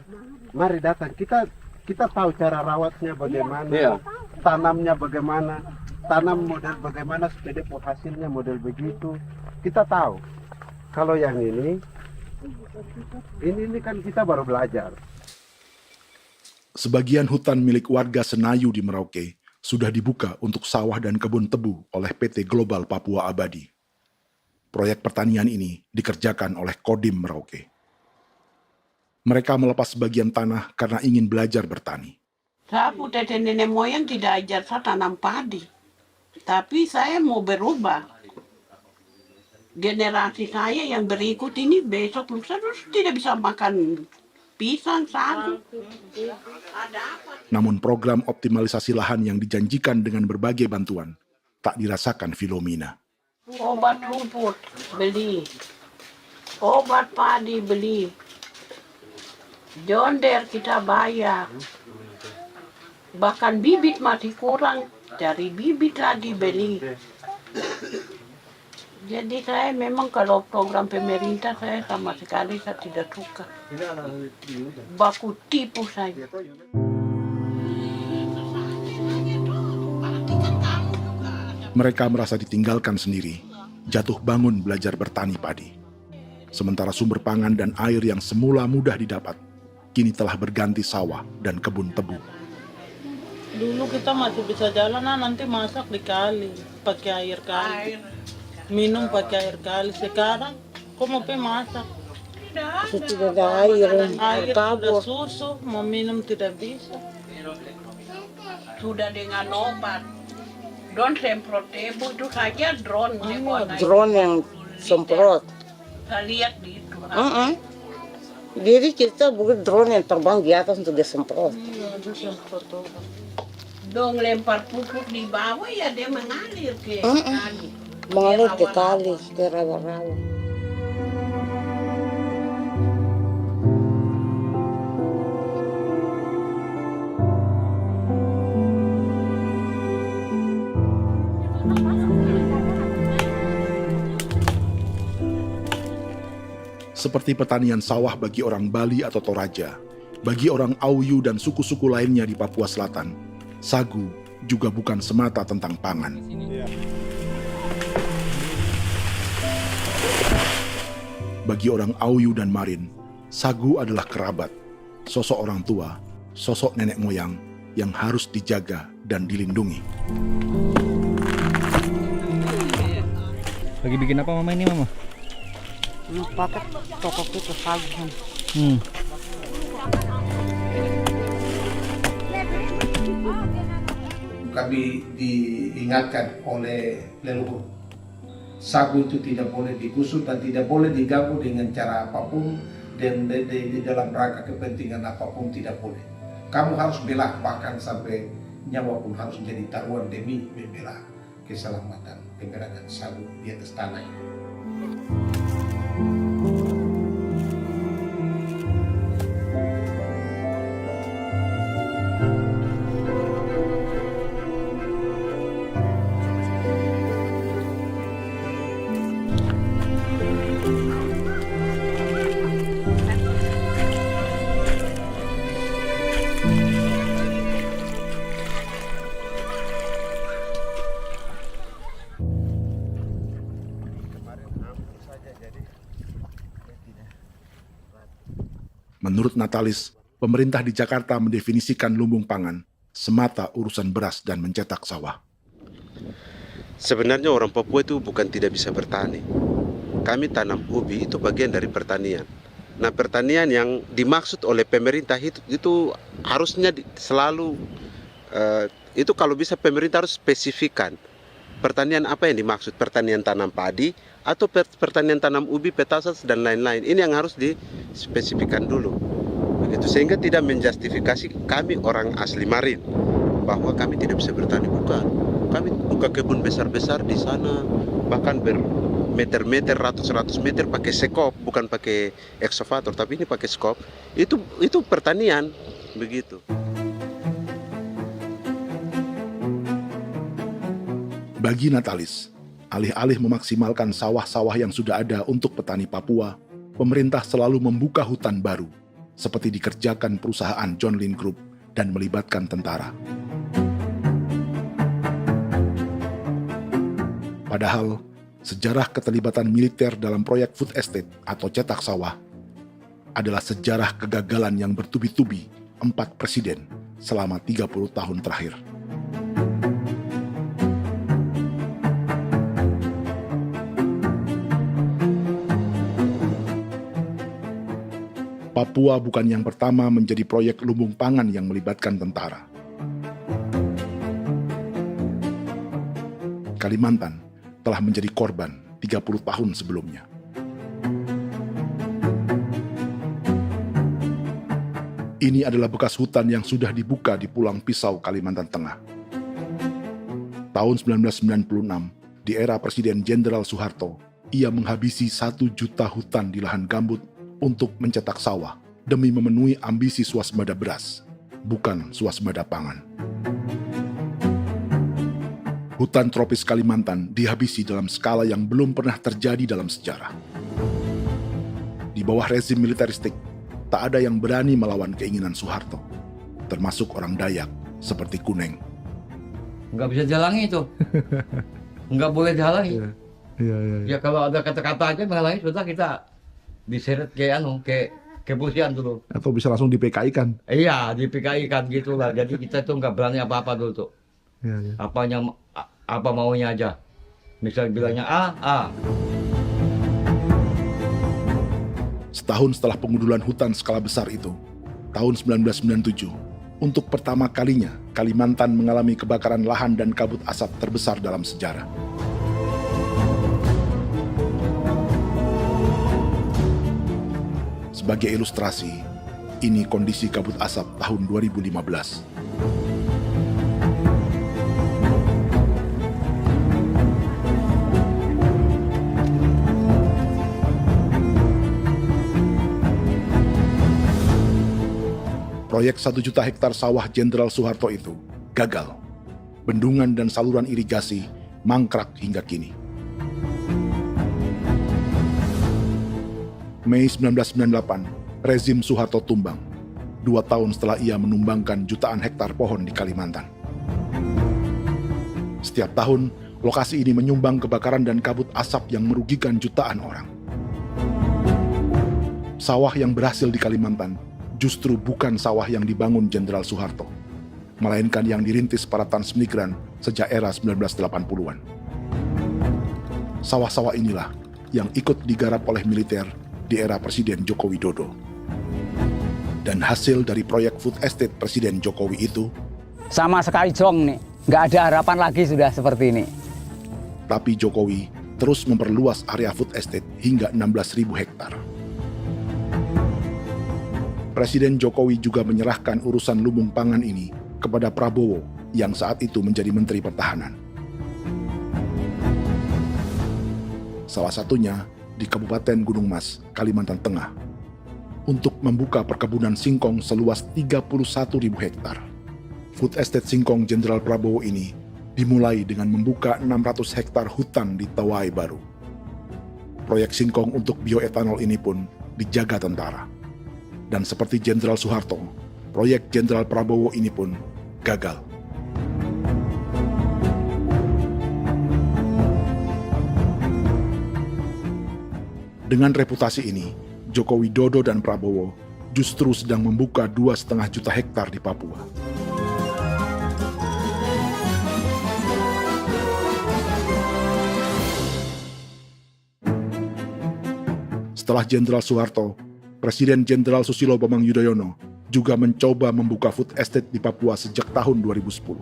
datang. Kita tahu cara rawatnya bagaimana, tanamnya bagaimana, tanam model bagaimana supaya hasilnya model begitu. Kita tahu. Kalau yang ini kan kita baru belajar. Sebagian hutan milik warga Senayu di Merauke sudah dibuka untuk sawah dan kebun tebu oleh PT Global Papua Abadi. Proyek pertanian ini dikerjakan oleh Kodim Merauke. Mereka melepas sebagian tanah karena ingin belajar bertani. Saya punya nenek moyang tidak ajar saya tanam padi. Tapi saya mau berubah. Generasi saya yang berikut ini besok lusa tidak bisa makan pisang, sagu. Namun program optimalisasi lahan yang dijanjikan dengan berbagai bantuan tak dirasakan Filomina. Obat rumput beli, obat padi beli, jonder kita bayar, bahkan bibit masih kurang, cari bibit lagi beli. Jadi saya memang kalau program pemerintah saya sama sekali saya tidak suka, baku tipu saya. Mereka merasa ditinggalkan sendiri, jatuh bangun belajar bertani padi. Sementara sumber pangan dan air yang semula mudah didapat, kini telah berganti sawah dan kebun tebu. Dulu kita masih bisa jalan, nanti masak di kali, pakai air kali. Minum pakai air kali. Sekarang, kok mau masak? Tidak ada air. Air sudah susu, mau minum tidak bisa. Sudah dengan obat. Don semprot debu itu saja drone. Drone yang semprot. Saya lihat di itu. Jadi kita bukan drone yang terbang di atas untuk disemprot. Iya, itu semprot. Dong lempar pupuk di bawah ya dia mengalir ke kali. Mengalir ke kali, ke rawa-rawa. Seperti pertanian sawah bagi orang Bali atau Toraja, bagi orang Auyu dan suku-suku lainnya di Papua Selatan, sagu juga bukan semata tentang pangan. Bagi orang Auyu dan Marin, sagu adalah kerabat, sosok orang tua, sosok nenek moyang yang harus dijaga dan dilindungi. Lagi bikin apa mama ini mama? Pakai toko itu sagu. Kami diingatkan oleh leluhur, sagu itu tidak boleh digusur dan tidak boleh diganggu dengan cara apapun, dan di dalam rangka kepentingan apapun tidak boleh. Kamu harus bela, bahkan sampai nyawa pun harus menjadi taruhan demi membela keselamatan keberadaan sagu di atas tanah ini. Menurut Natalis, pemerintah di Jakarta mendefinisikan lumbung pangan semata urusan beras dan mencetak sawah. Sebenarnya orang Papua itu bukan tidak bisa bertani. Kami tanam ubi itu bagian dari pertanian. Nah, pertanian yang dimaksud oleh pemerintah itu harusnya selalu, itu kalau bisa pemerintah harus spesifikkan. Pertanian apa yang dimaksud? Pertanian tanam padi atau pertanian tanam ubi, petasan dan lain-lain. Ini yang harus dispesifikkan dulu. Begitu, sehingga tidak menjustifikasi kami orang asli Marin bahwa kami tidak bisa bertani. Bukan. Kami buka kebun besar-besar di sana, bahkan bermeter-meter, ratus-ratus meter pakai sekop, bukan pakai ekskavator, tapi ini pakai skop. Itu pertanian, begitu. Bagi Natalis, alih-alih memaksimalkan sawah-sawah yang sudah ada untuk petani Papua, pemerintah selalu membuka hutan baru, seperti dikerjakan perusahaan John Lynn Group dan melibatkan tentara. Padahal, sejarah keterlibatan militer dalam proyek food estate atau cetak sawah adalah sejarah kegagalan yang bertubi-tubi 4 presiden selama 30 tahun terakhir. Papua bukan yang pertama menjadi proyek lumbung pangan yang melibatkan tentara. Kalimantan telah menjadi korban 30 tahun sebelumnya. Ini adalah bekas hutan yang sudah dibuka di Pulang Pisau, Kalimantan Tengah. Tahun 1996, di era Presiden Jenderal Soeharto, ia menghabisi 1 juta hutan di lahan gambut untuk mencetak sawah demi memenuhi ambisi swasembada beras, bukan swasembada pangan. Hutan tropis Kalimantan dihabisi dalam skala yang belum pernah terjadi dalam sejarah. Di bawah rezim militeristik, tak ada yang berani melawan keinginan Soeharto, termasuk orang Dayak seperti Kuneng. Nggak bisa dihalangi itu. Nggak boleh dihalangi. Ya kalau ada kata-kata aja menghalangi, sudah kita diseret ke kepolisian dulu. Atau bisa langsung di PKI-kan. Iya, di PKI-kan gitulah. Jadi kita tuh nggak berani apa-apa dulu tuh. Ya. Apa maunya aja. Misal bilangnya A. Setahun setelah pengundulan hutan skala besar itu, tahun 1997, Untuk pertama kalinya, Kalimantan mengalami kebakaran lahan dan kabut asap terbesar dalam sejarah. Sebagai ilustrasi, ini kondisi kabut asap tahun 2015. Proyek 1 juta hektar sawah Jenderal Soeharto itu gagal. Bendungan dan saluran irigasi mangkrak hingga kini. Mei 1998, rezim Soeharto tumbang, 2 tahun setelah ia menumbangkan jutaan hektar pohon di Kalimantan. Setiap tahun, lokasi ini menyumbang kebakaran dan kabut asap yang merugikan jutaan orang. Sawah yang berhasil di Kalimantan justru bukan sawah yang dibangun Jenderal Soeharto, melainkan yang dirintis para transmigran sejak era 1980-an. Sawah-sawah inilah yang ikut digarap oleh militer di era Presiden Joko Widodo. Dan hasil dari proyek food estate Presiden Jokowi itu sama sekali jong nih, nggak ada harapan lagi sudah seperti ini. Tapi Jokowi terus memperluas area food estate hingga 16.000 hektar. Presiden Jokowi juga menyerahkan urusan lumbung pangan ini kepada Prabowo yang saat itu menjadi Menteri Pertahanan. Salah satunya di Kabupaten Gunung Mas, Kalimantan Tengah, untuk membuka perkebunan singkong seluas 31.000 hektar. Food Estate Singkong Jenderal Prabowo ini dimulai dengan membuka 600 hektar hutan di Tawai Baru. Proyek singkong untuk bioetanol ini pun dijaga tentara. Dan seperti Jenderal Soeharto, proyek Jenderal Prabowo ini pun gagal. Dengan reputasi ini, Joko Widodo dan Prabowo justru sedang membuka 2,5 juta hektar di Papua. Setelah Jenderal Soeharto, Presiden Jenderal Susilo Bambang Yudhoyono juga mencoba membuka food estate di Papua sejak tahun 2010.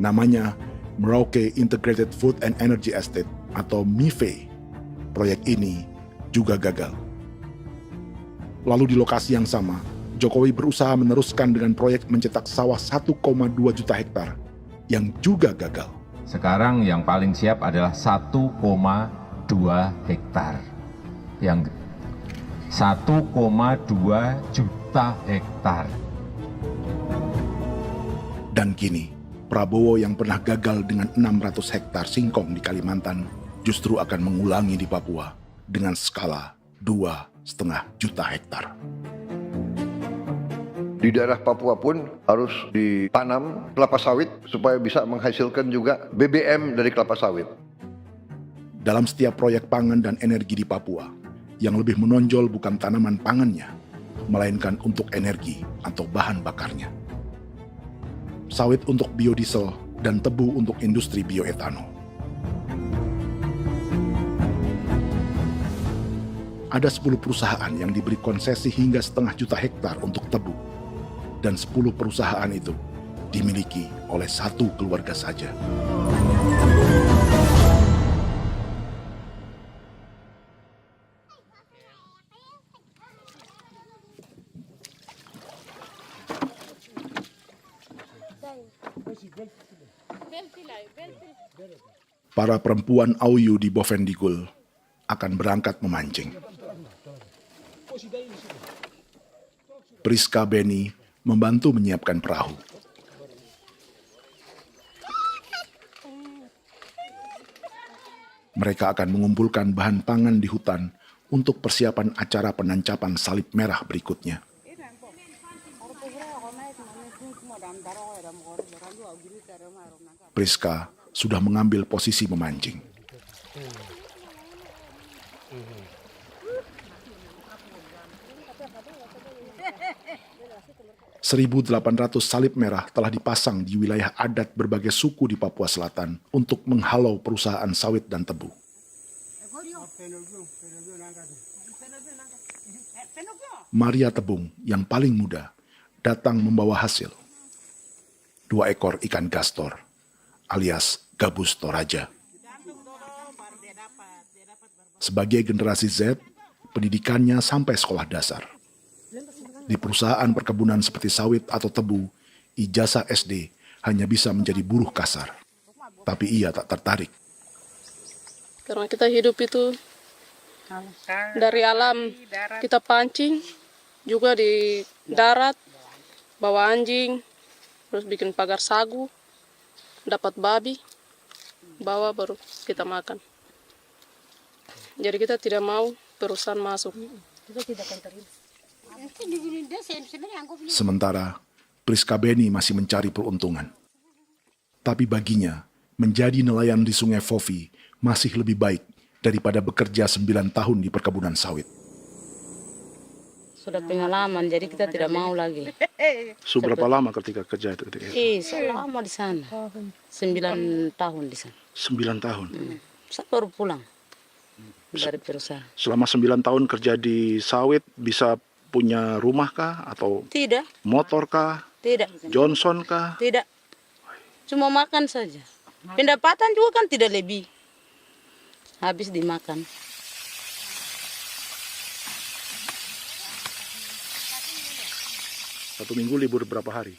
Namanya Merauke Integrated Food and Energy Estate atau MIFE. Proyek ini juga gagal. Lalu di lokasi yang sama, Jokowi berusaha meneruskan dengan proyek mencetak sawah 1,2 juta hektar yang juga gagal. Sekarang yang paling siap adalah 1,2 hektar. Yang 1,2 juta hektar. Dan kini, Prabowo yang pernah gagal dengan 600 hektar singkong di Kalimantan justru akan mengulangi di Papua dengan skala 2,5 juta hektar. Di daerah Papua pun harus ditanam kelapa sawit supaya bisa menghasilkan juga BBM dari kelapa sawit. Dalam setiap proyek pangan dan energi di Papua, yang lebih menonjol bukan tanaman pangannya, melainkan untuk energi atau bahan bakarnya. Sawit untuk biodiesel dan tebu untuk industri bioetanol. Ada 10 perusahaan yang diberi konsesi hingga 0,5 juta hektar untuk tebu. Dan 10 perusahaan itu dimiliki oleh 1 keluarga saja. Para perempuan Auyu di Bovendigul akan berangkat memancing. Priska Beni membantu menyiapkan perahu. Mereka akan mengumpulkan bahan pangan di hutan untuk persiapan acara penancapan salib merah berikutnya. Priska sudah mengambil posisi memancing. 1.800 salib merah telah dipasang di wilayah adat berbagai suku di Papua Selatan untuk menghalau perusahaan sawit dan tebu. Maria Tebung yang paling muda datang membawa hasil. 2 ekor ikan gastor, alias gabus toraja. Sebagai generasi Z, pendidikannya sampai sekolah dasar. Di perusahaan perkebunan seperti sawit atau tebu, ijazah SD hanya bisa menjadi buruh kasar. Tapi ia tak tertarik. Karena kita hidup itu dari alam, kita pancing, juga di darat, bawa anjing, terus bikin pagar sagu, dapat babi, bawa baru kita makan. Jadi kita tidak mau perusahaan masuk. Sementara Priska Beni masih mencari peruntungan. Tapi baginya, menjadi nelayan di Sungai Fofi masih lebih baik daripada bekerja 9 tahun di perkebunan sawit. Sudah pengalaman, jadi kita tidak mau lagi. Seberapa lama ketika kerja itu? Selama di sana. 9 tahun di sana. 9 tahun? Saya baru pulang dari perusahaan. Selama 9 tahun kerja di sawit, bisa punya rumah kah? Atau Tidak. motor kah? Tidak. Johnson kah? Tidak. Cuma makan saja. Pendapatan juga kan tidak lebih. Habis dimakan. Satu minggu libur berapa hari?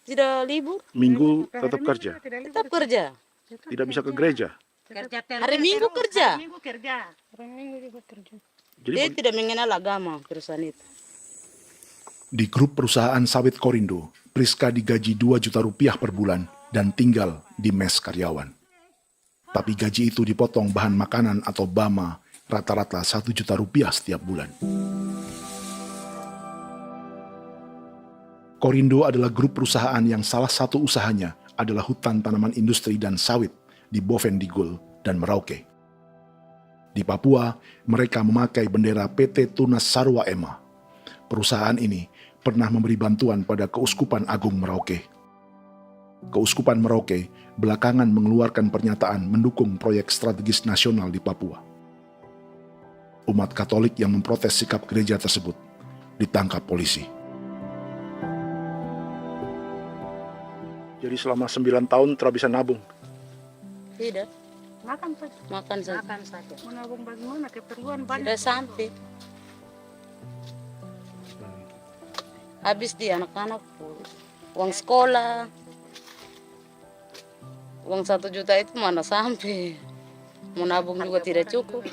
Tidak libur. Minggu tetap kerja? Tetap kerja. Tidak bisa ke gereja? Hari Minggu kerja. Hari Minggu juga kerja. Dia tidak mengenal agama perusahaan itu. Di grup perusahaan sawit Korindo, Priska digaji 2 juta rupiah per bulan dan tinggal di mes karyawan. Tapi gaji itu dipotong bahan makanan atau BAMA rata-rata 1 juta rupiah setiap bulan. Korindo adalah grup perusahaan yang salah satu usahanya adalah hutan tanaman industri dan sawit di Bovendigul dan Merauke. Di Papua, mereka memakai bendera PT Tunas Sarwa Ema. Perusahaan ini pernah memberi bantuan pada Keuskupan Agung Merauke. Keuskupan Merauke belakangan mengeluarkan pernyataan mendukung proyek strategis nasional di Papua. Umat Katolik yang memprotes sikap gereja tersebut ditangkap polisi. Jadi selama 9 tahun tidak bisa nabung? Tidak. Makan saja. Makan saja. Makan saja. Menabung bagaimana? Keperluan banyak. Sudah sampai. Habis di anak-anak uang sekolah. Uang 1 juta itu mana sampai. Mau nabung juga tidak cukup.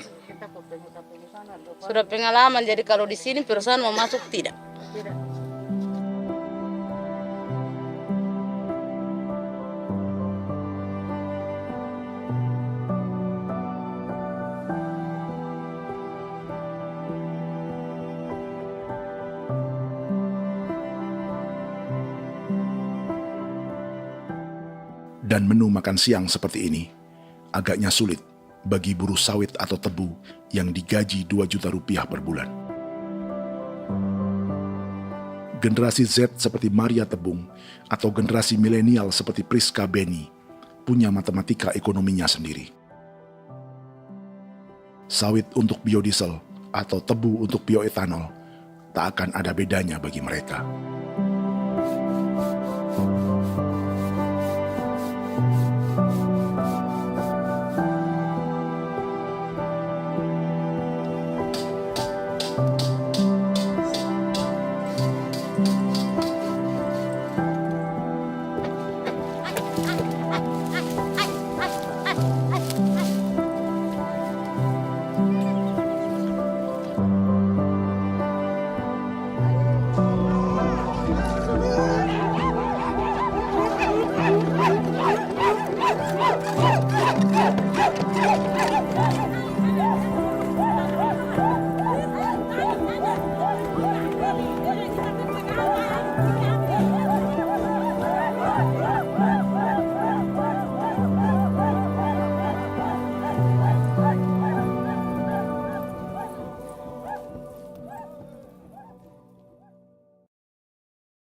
Sudah pengalaman, jadi kalau di sini perusahaan mau masuk tidak. Dan menu makan siang seperti ini agaknya sulit bagi buruh sawit atau tebu yang digaji 2 juta rupiah per bulan. Generasi Z seperti Maria Tebung atau generasi milenial seperti Priska Beni punya matematika ekonominya sendiri. Sawit untuk biodiesel atau tebu untuk bioetanol tak akan ada bedanya bagi mereka.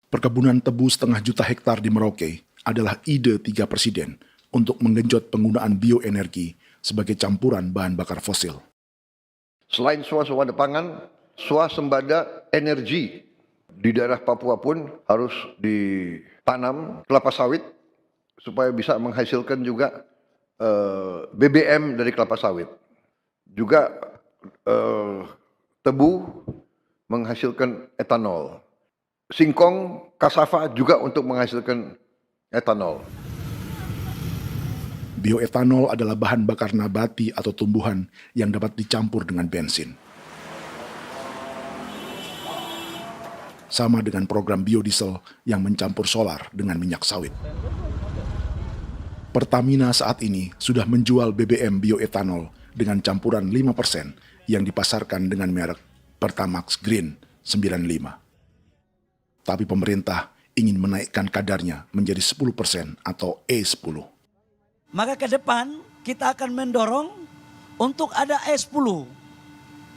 Perkebunan tebu 1,5 juta hektar di Merauke adalah ide 3 presiden untuk menggenjot penggunaan bioenergi sebagai campuran bahan bakar fosil. Selain swasembada pangan, swasembada energi di daerah Papua pun harus ditanam kelapa sawit supaya bisa menghasilkan juga BBM dari kelapa sawit. Juga tebu menghasilkan etanol. Singkong, kasava juga untuk menghasilkan etanol. Bioetanol adalah bahan bakar nabati atau tumbuhan yang dapat dicampur dengan bensin. Sama dengan program biodiesel yang mencampur solar dengan minyak sawit. Pertamina saat ini sudah menjual BBM bioetanol dengan campuran 5% yang dipasarkan dengan merek Pertamax Green 95. Tapi pemerintah ingin menaikkan kadarnya menjadi 10% atau E10. Maka ke depan kita akan mendorong untuk ada E10.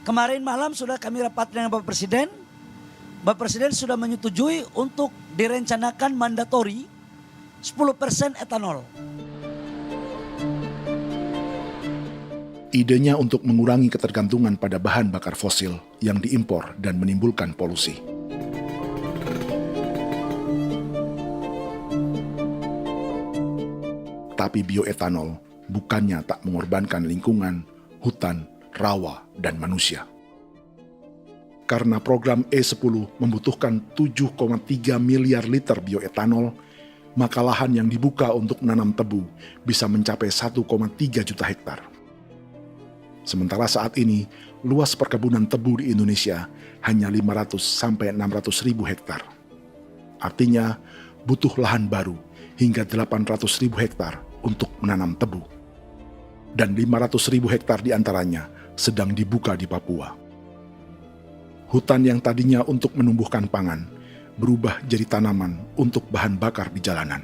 Kemarin malam sudah kami rapat dengan Bapak Presiden. Bapak Presiden sudah menyetujui untuk direncanakan mandatori 10% etanol. Idenya untuk mengurangi ketergantungan pada bahan bakar fosil yang diimpor dan menimbulkan polusi. Tapi bioetanol bukannya tak mengorbankan lingkungan, hutan, rawa, dan manusia. Karena program E10 membutuhkan 7,3 miliar liter bioetanol, maka lahan yang dibuka untuk menanam tebu bisa mencapai 1,3 juta hektar. Sementara saat ini, luas perkebunan tebu di Indonesia hanya 500 sampai 600 ribu hektar. Artinya, butuh lahan baru hingga 800 ribu hektar untuk menanam tebu. Dan 500 ribu hektar diantaranya sedang dibuka di Papua. Hutan yang tadinya untuk menumbuhkan pangan berubah jadi tanaman untuk bahan bakar di jalanan.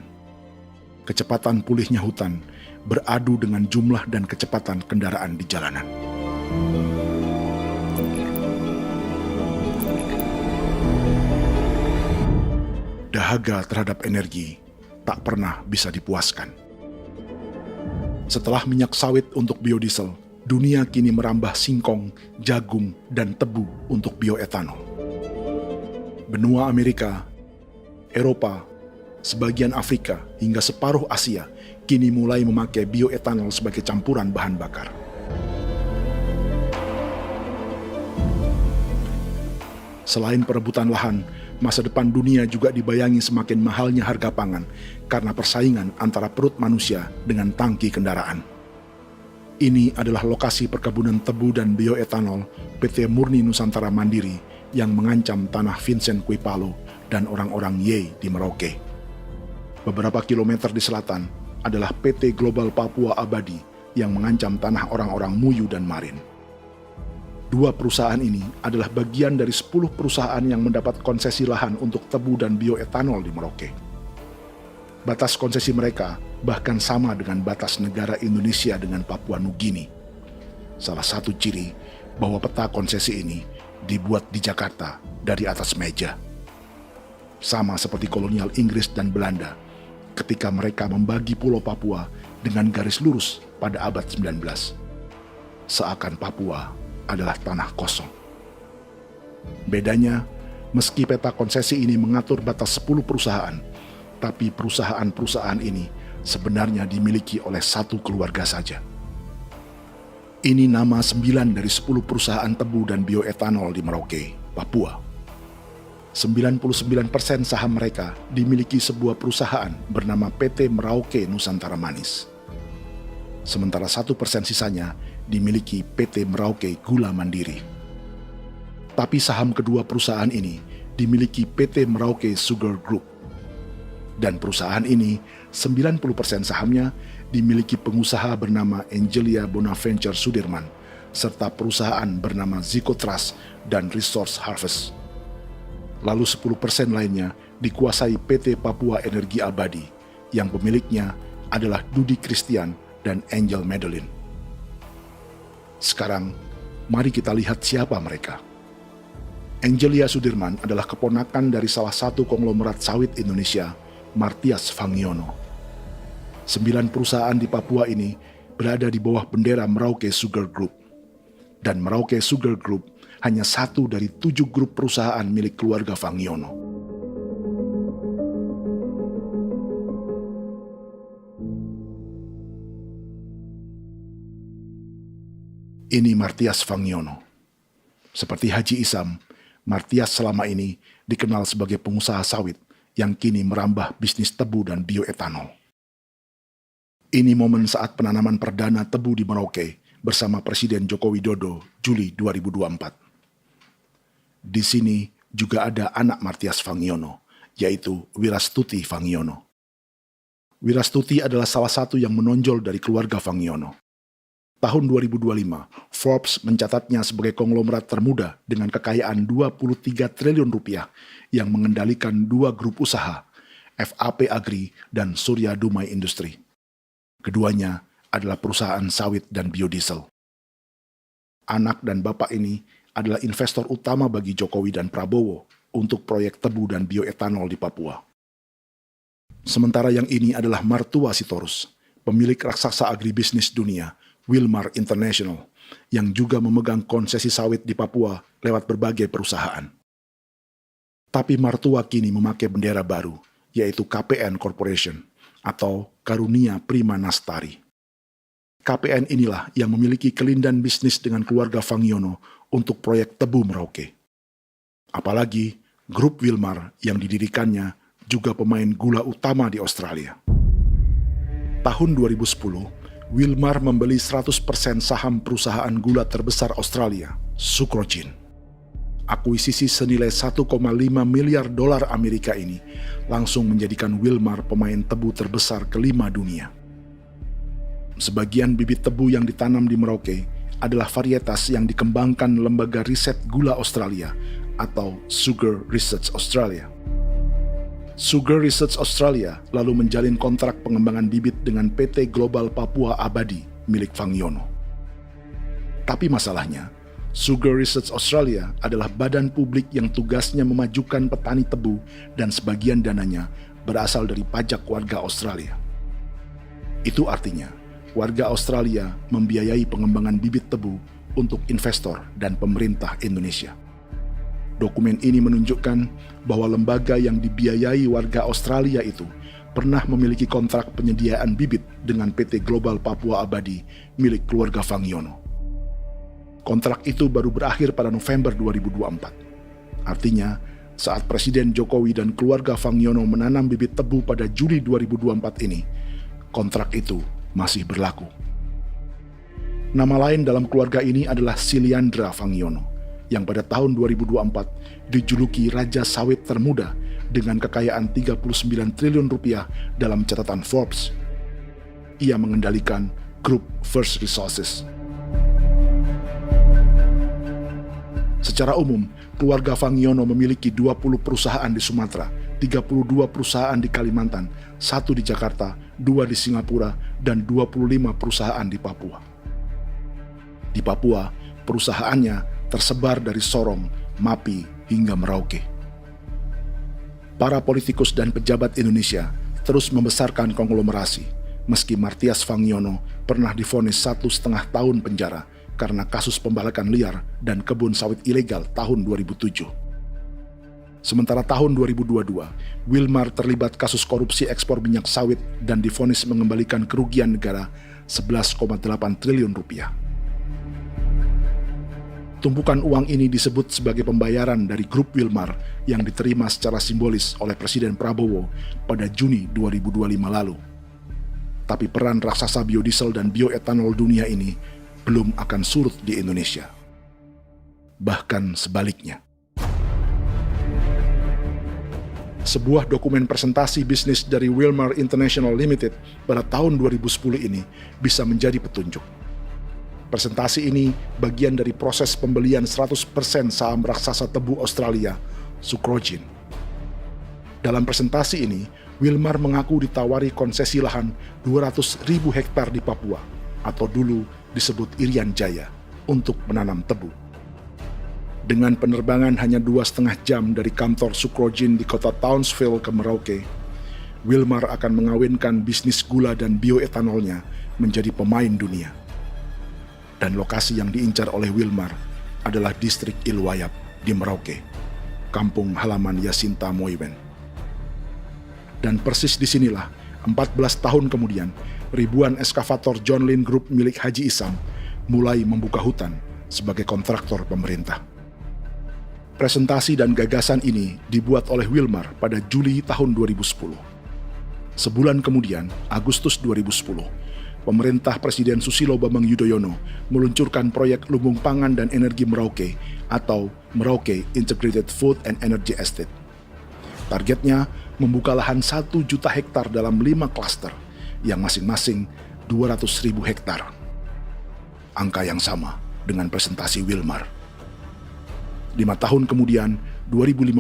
Kecepatan pulihnya hutan beradu dengan jumlah dan kecepatan kendaraan di jalanan. Dahaga terhadap energi tak pernah bisa dipuaskan. Setelah minyak sawit untuk biodiesel, dunia kini merambah singkong, jagung, dan tebu untuk bioetanol. Benua Amerika, Eropa, sebagian Afrika, hingga separuh Asia kini mulai memakai bioetanol sebagai campuran bahan bakar. Selain perebutan lahan, masa depan dunia juga dibayangi semakin mahalnya harga pangan karena persaingan antara perut manusia dengan tangki kendaraan. Ini adalah lokasi perkebunan tebu dan bioetanol PT Murni Nusantara Mandiri yang mengancam tanah Vincent Quipalo dan orang-orang Ye di Merauke. Beberapa kilometer di selatan adalah PT Global Papua Abadi yang mengancam tanah orang-orang Muyu dan Marin. Dua perusahaan ini adalah bagian dari 10 perusahaan yang mendapat konsesi lahan untuk tebu dan bioetanol di Merauke. Batas konsesi mereka bahkan sama dengan batas negara Indonesia dengan Papua Nugini. Salah satu ciri bahwa peta konsesi ini dibuat di Jakarta dari atas meja. Sama seperti kolonial Inggris dan Belanda ketika mereka membagi Pulau Papua dengan garis lurus pada abad 19. Seakan Papua adalah tanah kosong. Bedanya, meski peta konsesi ini mengatur batas 10 perusahaan, tapi perusahaan-perusahaan ini sebenarnya dimiliki oleh satu keluarga saja. Ini nama 9 dari 10 perusahaan tebu dan bioetanol di Merauke, Papua. 99% saham mereka dimiliki sebuah perusahaan bernama PT Merauke Nusantara Manis. Sementara 1% sisanya dimiliki PT Merauke Gula Mandiri. Tapi saham kedua perusahaan ini dimiliki PT Merauke Sugar Group. Dan perusahaan ini, 90% sahamnya dimiliki pengusaha bernama Angelia Bonaventure Sudirman, serta perusahaan bernama Zico Trust dan Resource Harvest. Lalu 10% lainnya dikuasai PT Papua Energi Abadi, yang pemiliknya adalah Dudi Christian dan Angel Madeline. Sekarang, mari kita lihat siapa mereka. Angelia Sudirman adalah keponakan dari salah satu konglomerat sawit Indonesia, Martias Fangiono. 9 perusahaan di Papua ini berada di bawah bendera Merauke Sugar Group. Dan Merauke Sugar Group hanya satu dari 7 grup perusahaan milik keluarga Fangiono. Ini Martias Fangiono. Seperti Haji Isam, Martias selama ini dikenal sebagai pengusaha sawit yang kini merambah bisnis tebu dan bioetanol. Ini momen saat penanaman perdana tebu di Merauke bersama Presiden Joko Widodo Juli 2024. Di sini juga ada anak Martias Fangiono, yaitu Wirastuti Fangiono. Wirastuti adalah salah satu yang menonjol dari keluarga Fangiono. Tahun 2025, Forbes mencatatnya sebagai konglomerat termuda dengan kekayaan 23 triliun rupiah yang mengendalikan 2 grup usaha, FAP Agri dan Surya Dumai Industri. Keduanya adalah perusahaan sawit dan biodiesel. Anak dan bapak ini adalah investor utama bagi Jokowi dan Prabowo untuk proyek tebu dan bioetanol di Papua. Sementara yang ini adalah Martua Sitorus, pemilik raksasa agribisnis dunia, Wilmar International, yang juga memegang konsesi sawit di Papua lewat berbagai perusahaan. Tapi Martua kini memakai bendera baru, yaitu KPN Corporation atau Karunia Prima Nastari. KPN inilah yang memiliki kelindan bisnis dengan keluarga Fangiono untuk proyek tebu Merauke. Apalagi grup Wilmar yang didirikannya juga pemain gula utama di Australia. Tahun 2010, Wilmar membeli 100% saham perusahaan gula terbesar Australia, Sucrogin. Akuisisi senilai 1,5 miliar dolar Amerika ini langsung menjadikan Wilmar pemain tebu terbesar kelima dunia. Sebagian bibit tebu yang ditanam di Merauke adalah varietas yang dikembangkan Lembaga Riset Gula Australia atau Sugar Research Australia. Sugar Research Australia lalu menjalin kontrak pengembangan bibit dengan PT Global Papua Abadi milik Fangiono. Tapi masalahnya, Sugar Research Australia adalah badan publik yang tugasnya memajukan petani tebu dan sebagian dananya berasal dari pajak warga Australia. Itu artinya, warga Australia membiayai pengembangan bibit tebu untuk investor dan pemerintah Indonesia. Dokumen ini menunjukkan bahwa lembaga yang dibiayai warga Australia itu pernah memiliki kontrak penyediaan bibit dengan PT Global Papua Abadi milik keluarga Fangiono. Kontrak itu baru berakhir pada November 2024. Artinya, saat Presiden Jokowi dan keluarga Fangiono menanam bibit tebu pada Juli 2024 ini, kontrak itu masih berlaku. Nama lain dalam keluarga ini adalah Siliandra Fangiono, yang pada tahun 2024 dijuluki Raja Sawit Termuda dengan kekayaan 39 triliun rupiah dalam catatan Forbes. Ia mengendalikan grup First Resources. Secara umum, keluarga Fangiono memiliki 20 perusahaan di Sumatera, 32 perusahaan di Kalimantan, 1 di Jakarta, 2 di Singapura, dan 25 perusahaan di Papua. Di Papua, perusahaannya tersebar dari Sorong, Mapi, hingga Merauke. Para politikus dan pejabat Indonesia terus membesarkan konglomerasi, meski Martias Fangiono pernah divonis 1,5 tahun penjara karena kasus pembalakan liar dan kebun sawit ilegal tahun 2007. Sementara tahun 2022, Wilmar terlibat kasus korupsi ekspor minyak sawit dan divonis mengembalikan kerugian negara 11,8 triliun rupiah. Tumpukan uang ini disebut sebagai pembayaran dari grup Wilmar yang diterima secara simbolis oleh Presiden Prabowo pada Juni 2025 lalu. Tapi peran raksasa biodiesel dan bioetanol dunia ini belum akan surut di Indonesia. Bahkan sebaliknya. Sebuah dokumen presentasi bisnis dari Wilmar International Limited pada tahun 2010 ini bisa menjadi petunjuk. Presentasi ini bagian dari proses pembelian 100% saham raksasa tebu Australia, Sucrogin. Dalam presentasi ini, Wilmar mengaku ditawari konsesi lahan 200.000 hektar di Papua, atau dulu disebut Irian Jaya, untuk menanam tebu. Dengan penerbangan hanya 2,5 jam dari kantor Sucrogin di kota Townsville ke Merauke, Wilmar akan mengawinkan bisnis gula dan bioetanolnya menjadi pemain dunia. Dan lokasi yang diincar oleh Wilmar adalah distrik Ilwayap di Merauke, kampung halaman Yasinta Moiwen. Dan persis disinilah 14 tahun kemudian ribuan eskavator John Lynn Group milik Haji Isam mulai membuka hutan sebagai kontraktor pemerintah. Presentasi dan gagasan ini dibuat oleh Wilmar pada Juli tahun 2010. Sebulan kemudian, Agustus 2010, pemerintah Presiden Susilo Bambang Yudhoyono meluncurkan proyek Lumbung Pangan dan Energi Merauke atau Merauke Integrated Food and Energy Estate. Targetnya membuka lahan 1 juta hektar dalam 5 klaster yang masing-masing 200.000 hektar. Angka yang sama dengan presentasi Wilmar. 5 tahun kemudian, 2015,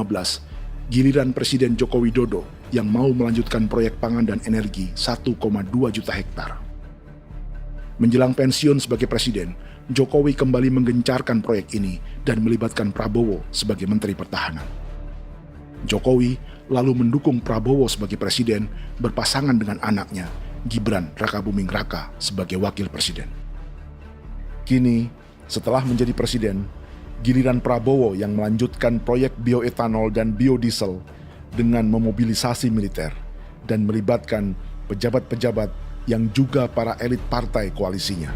giliran Presiden Joko Widodo yang mau melanjutkan proyek pangan dan energi 1,2 juta hektar. Menjelang pensiun sebagai presiden, Jokowi kembali menggencarkan proyek ini dan melibatkan Prabowo sebagai Menteri Pertahanan. Jokowi lalu mendukung Prabowo sebagai presiden berpasangan dengan anaknya, Gibran Rakabuming Raka sebagai wakil presiden. Kini, setelah menjadi presiden, giliran Prabowo yang melanjutkan proyek bioetanol dan biodiesel dengan memobilisasi militer dan melibatkan pejabat-pejabat yang juga para elit partai koalisinya.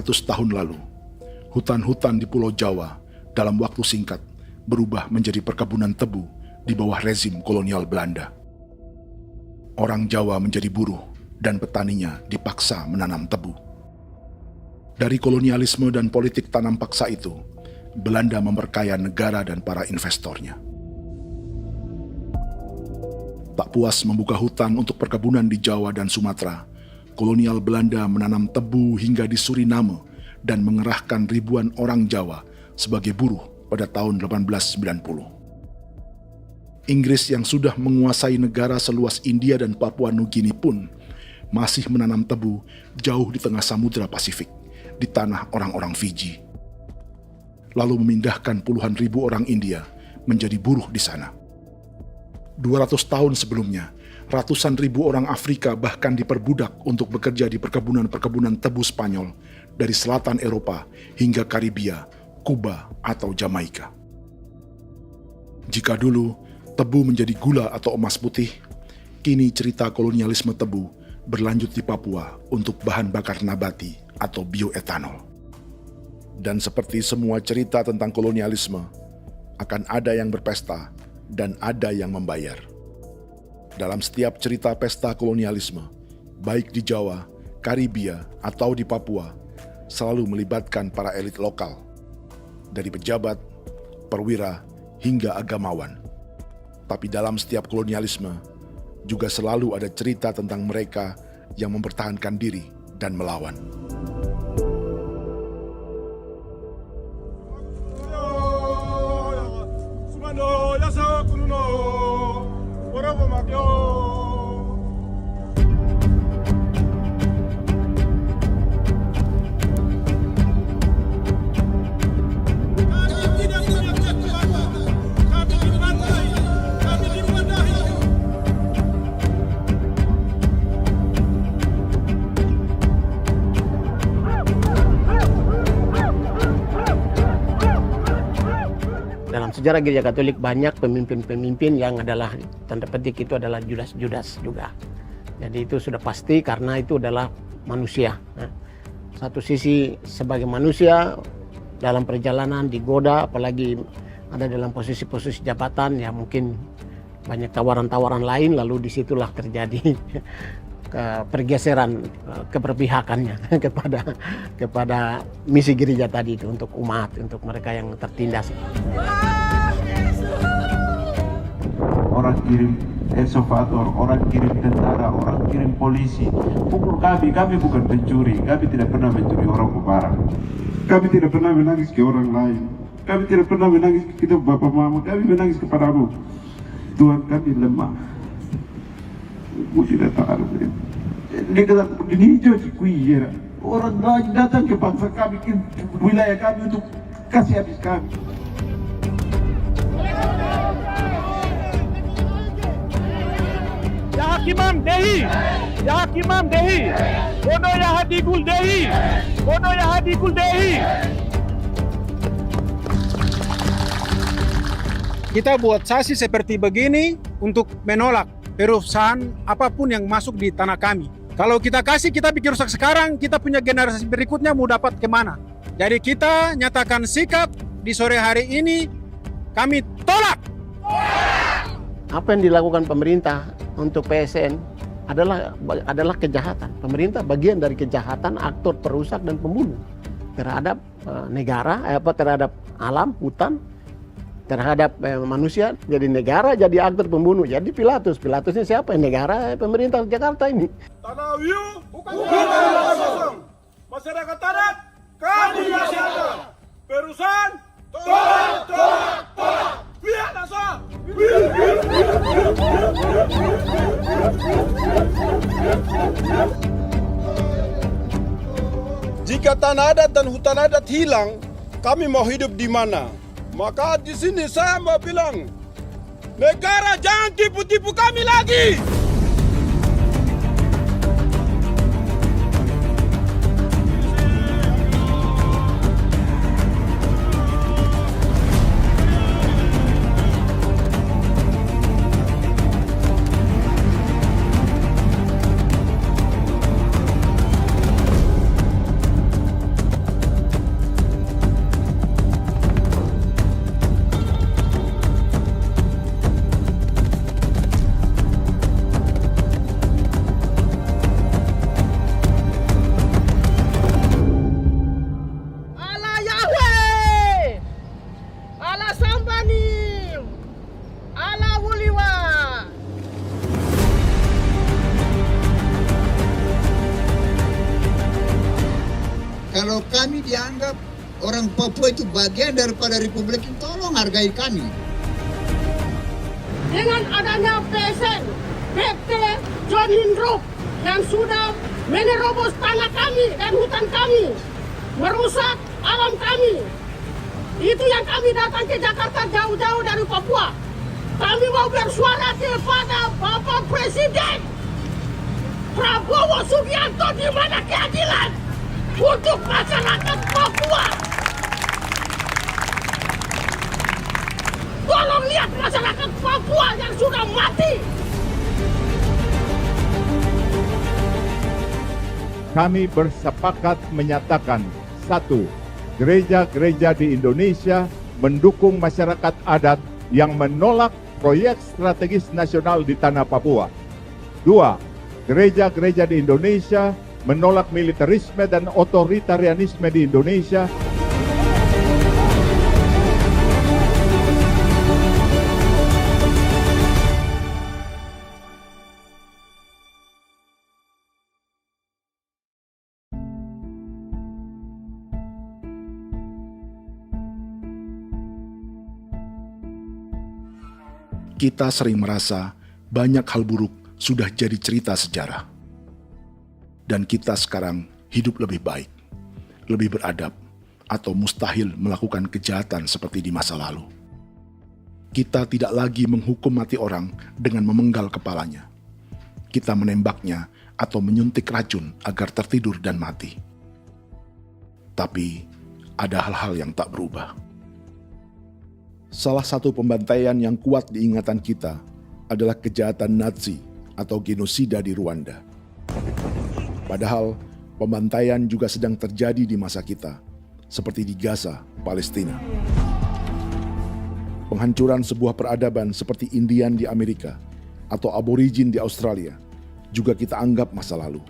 Tahun lalu, hutan-hutan di Pulau Jawa dalam waktu singkat berubah menjadi perkebunan tebu di bawah rezim kolonial Belanda. Orang Jawa menjadi buruh dan petaninya dipaksa menanam tebu. Dari kolonialisme dan politik tanam paksa itu, Belanda memperkaya negara dan para investornya. Tak puas membuka hutan untuk perkebunan di Jawa dan Sumatera, kolonial Belanda menanam tebu hingga di Suriname dan mengerahkan ribuan orang Jawa sebagai buruh pada tahun 1890. Inggris yang sudah menguasai negara seluas India dan Papua Nugini pun masih menanam tebu jauh di tengah Samudra Pasifik, di tanah orang-orang Fiji. Lalu memindahkan puluhan ribu orang India menjadi buruh di sana. 200 tahun sebelumnya, ratusan ribu orang Afrika bahkan diperbudak untuk bekerja di perkebunan-perkebunan tebu Spanyol dari selatan Eropa hingga Karibia, Kuba, atau Jamaika. Jika dulu tebu menjadi gula atau emas putih, kini cerita kolonialisme tebu berlanjut di Papua untuk bahan bakar nabati atau bioetanol. Dan seperti semua cerita tentang kolonialisme, akan ada yang berpesta dan ada yang membayar. Dalam setiap cerita pesta kolonialisme, baik di Jawa, Karibia, atau di Papua, selalu melibatkan para elit lokal, dari pejabat, perwira, hingga agamawan. Tapi dalam setiap kolonialisme, juga selalu ada cerita tentang mereka yang mempertahankan diri dan melawan. Dalam sejarah Gereja Katolik banyak pemimpin-pemimpin yang adalah tanda petik itu adalah Judas-Judas juga. Jadi itu sudah pasti karena itu adalah manusia. Satu sisi sebagai manusia dalam perjalanan digoda, apalagi ada dalam posisi-posisi jabatan, ya mungkin banyak tawaran-tawaran lain, lalu disitulah terjadi pergeseran keberpihakannya kepada misi gereja tadi itu untuk umat, untuk mereka yang tertindas. Orang kirim eksavator, orang kirim tentara, orang kirim polisi. Pukul kami bukan pencuri, kami tidak pernah mencuri orang barang. Kami tidak pernah menangis ke orang lain. Kami tidak pernah menangis ke kita bapak mama, kami menangis kepadamu. Tuhan kami lemah. Tidak tahu. Ini hijau orang datang ke bangsa kami, ke wilayah kami untuk kasih habis kami. Ya Hakimam Dehi, Ya Hakimam Dehi, Bono Ya Hadikul Dehi, Bono Ya Hadikul Dehi. Kita buat sasi seperti begini untuk menolak perusahaan apapun yang masuk di tanah kami. Kalau kita kasih, kita bikin rusak sekarang, kita punya generasi berikutnya mau dapat kemana. Jadi kita nyatakan sikap di sore hari ini, kami tolak. Apa yang dilakukan pemerintah untuk PSN adalah kejahatan. Pemerintah bagian dari kejahatan, aktor perusak dan pembunuh terhadap negara, terhadap alam, hutan, terhadap manusia. Jadi negara jadi aktor pembunuh. Jadi Pilatusnya siapa? Negara, pemerintah Jakarta ini. Tanah Wiu bukan kosong. Masyarakat adat kami masyarakat. Perusahaan tolak. Biar asal. Jika tanah adat dan hutan adat hilang, kami mau hidup di mana? Maka di sini saya mau bilang, negara jangan tipu-tipu kami lagi. Kalau kami dianggap orang Papua itu bagian daripada Republik ini, tolong hargai kami. Dengan adanya PSN, PT, John Lindrup yang sudah menerobos tanah kami dan hutan kami, merusak alam kami. Itu yang kami datang ke Jakarta jauh-jauh dari Papua. Kami mau bersuara kepada Bapak Presiden Prabowo Subianto, di mana keadilan untuk masyarakat Papua. Tolong lihat masyarakat Papua yang sudah mati. Kami bersepakat menyatakan, 1. Gereja-gereja di Indonesia mendukung masyarakat adat yang menolak proyek strategis nasional di tanah Papua. 2. Gereja-gereja di Indonesia menolak militerisme dan otoritarianisme di Indonesia. Kita sering merasa banyak hal buruk sudah jadi cerita sejarah. Dan kita sekarang hidup lebih baik, lebih beradab, atau mustahil melakukan kejahatan seperti di masa lalu. Kita tidak lagi menghukum mati orang dengan memenggal kepalanya. Kita menembaknya atau menyuntik racun agar tertidur dan mati. Tapi ada hal-hal yang tak berubah. Salah satu pembantaian yang kuat di ingatan kita adalah kejahatan Nazi atau genosida di Rwanda. Padahal pembantaian juga sedang terjadi di masa kita, seperti di Gaza, Palestina. Penghancuran sebuah peradaban seperti Indian di Amerika atau aborigin di Australia juga kita anggap masa lalu.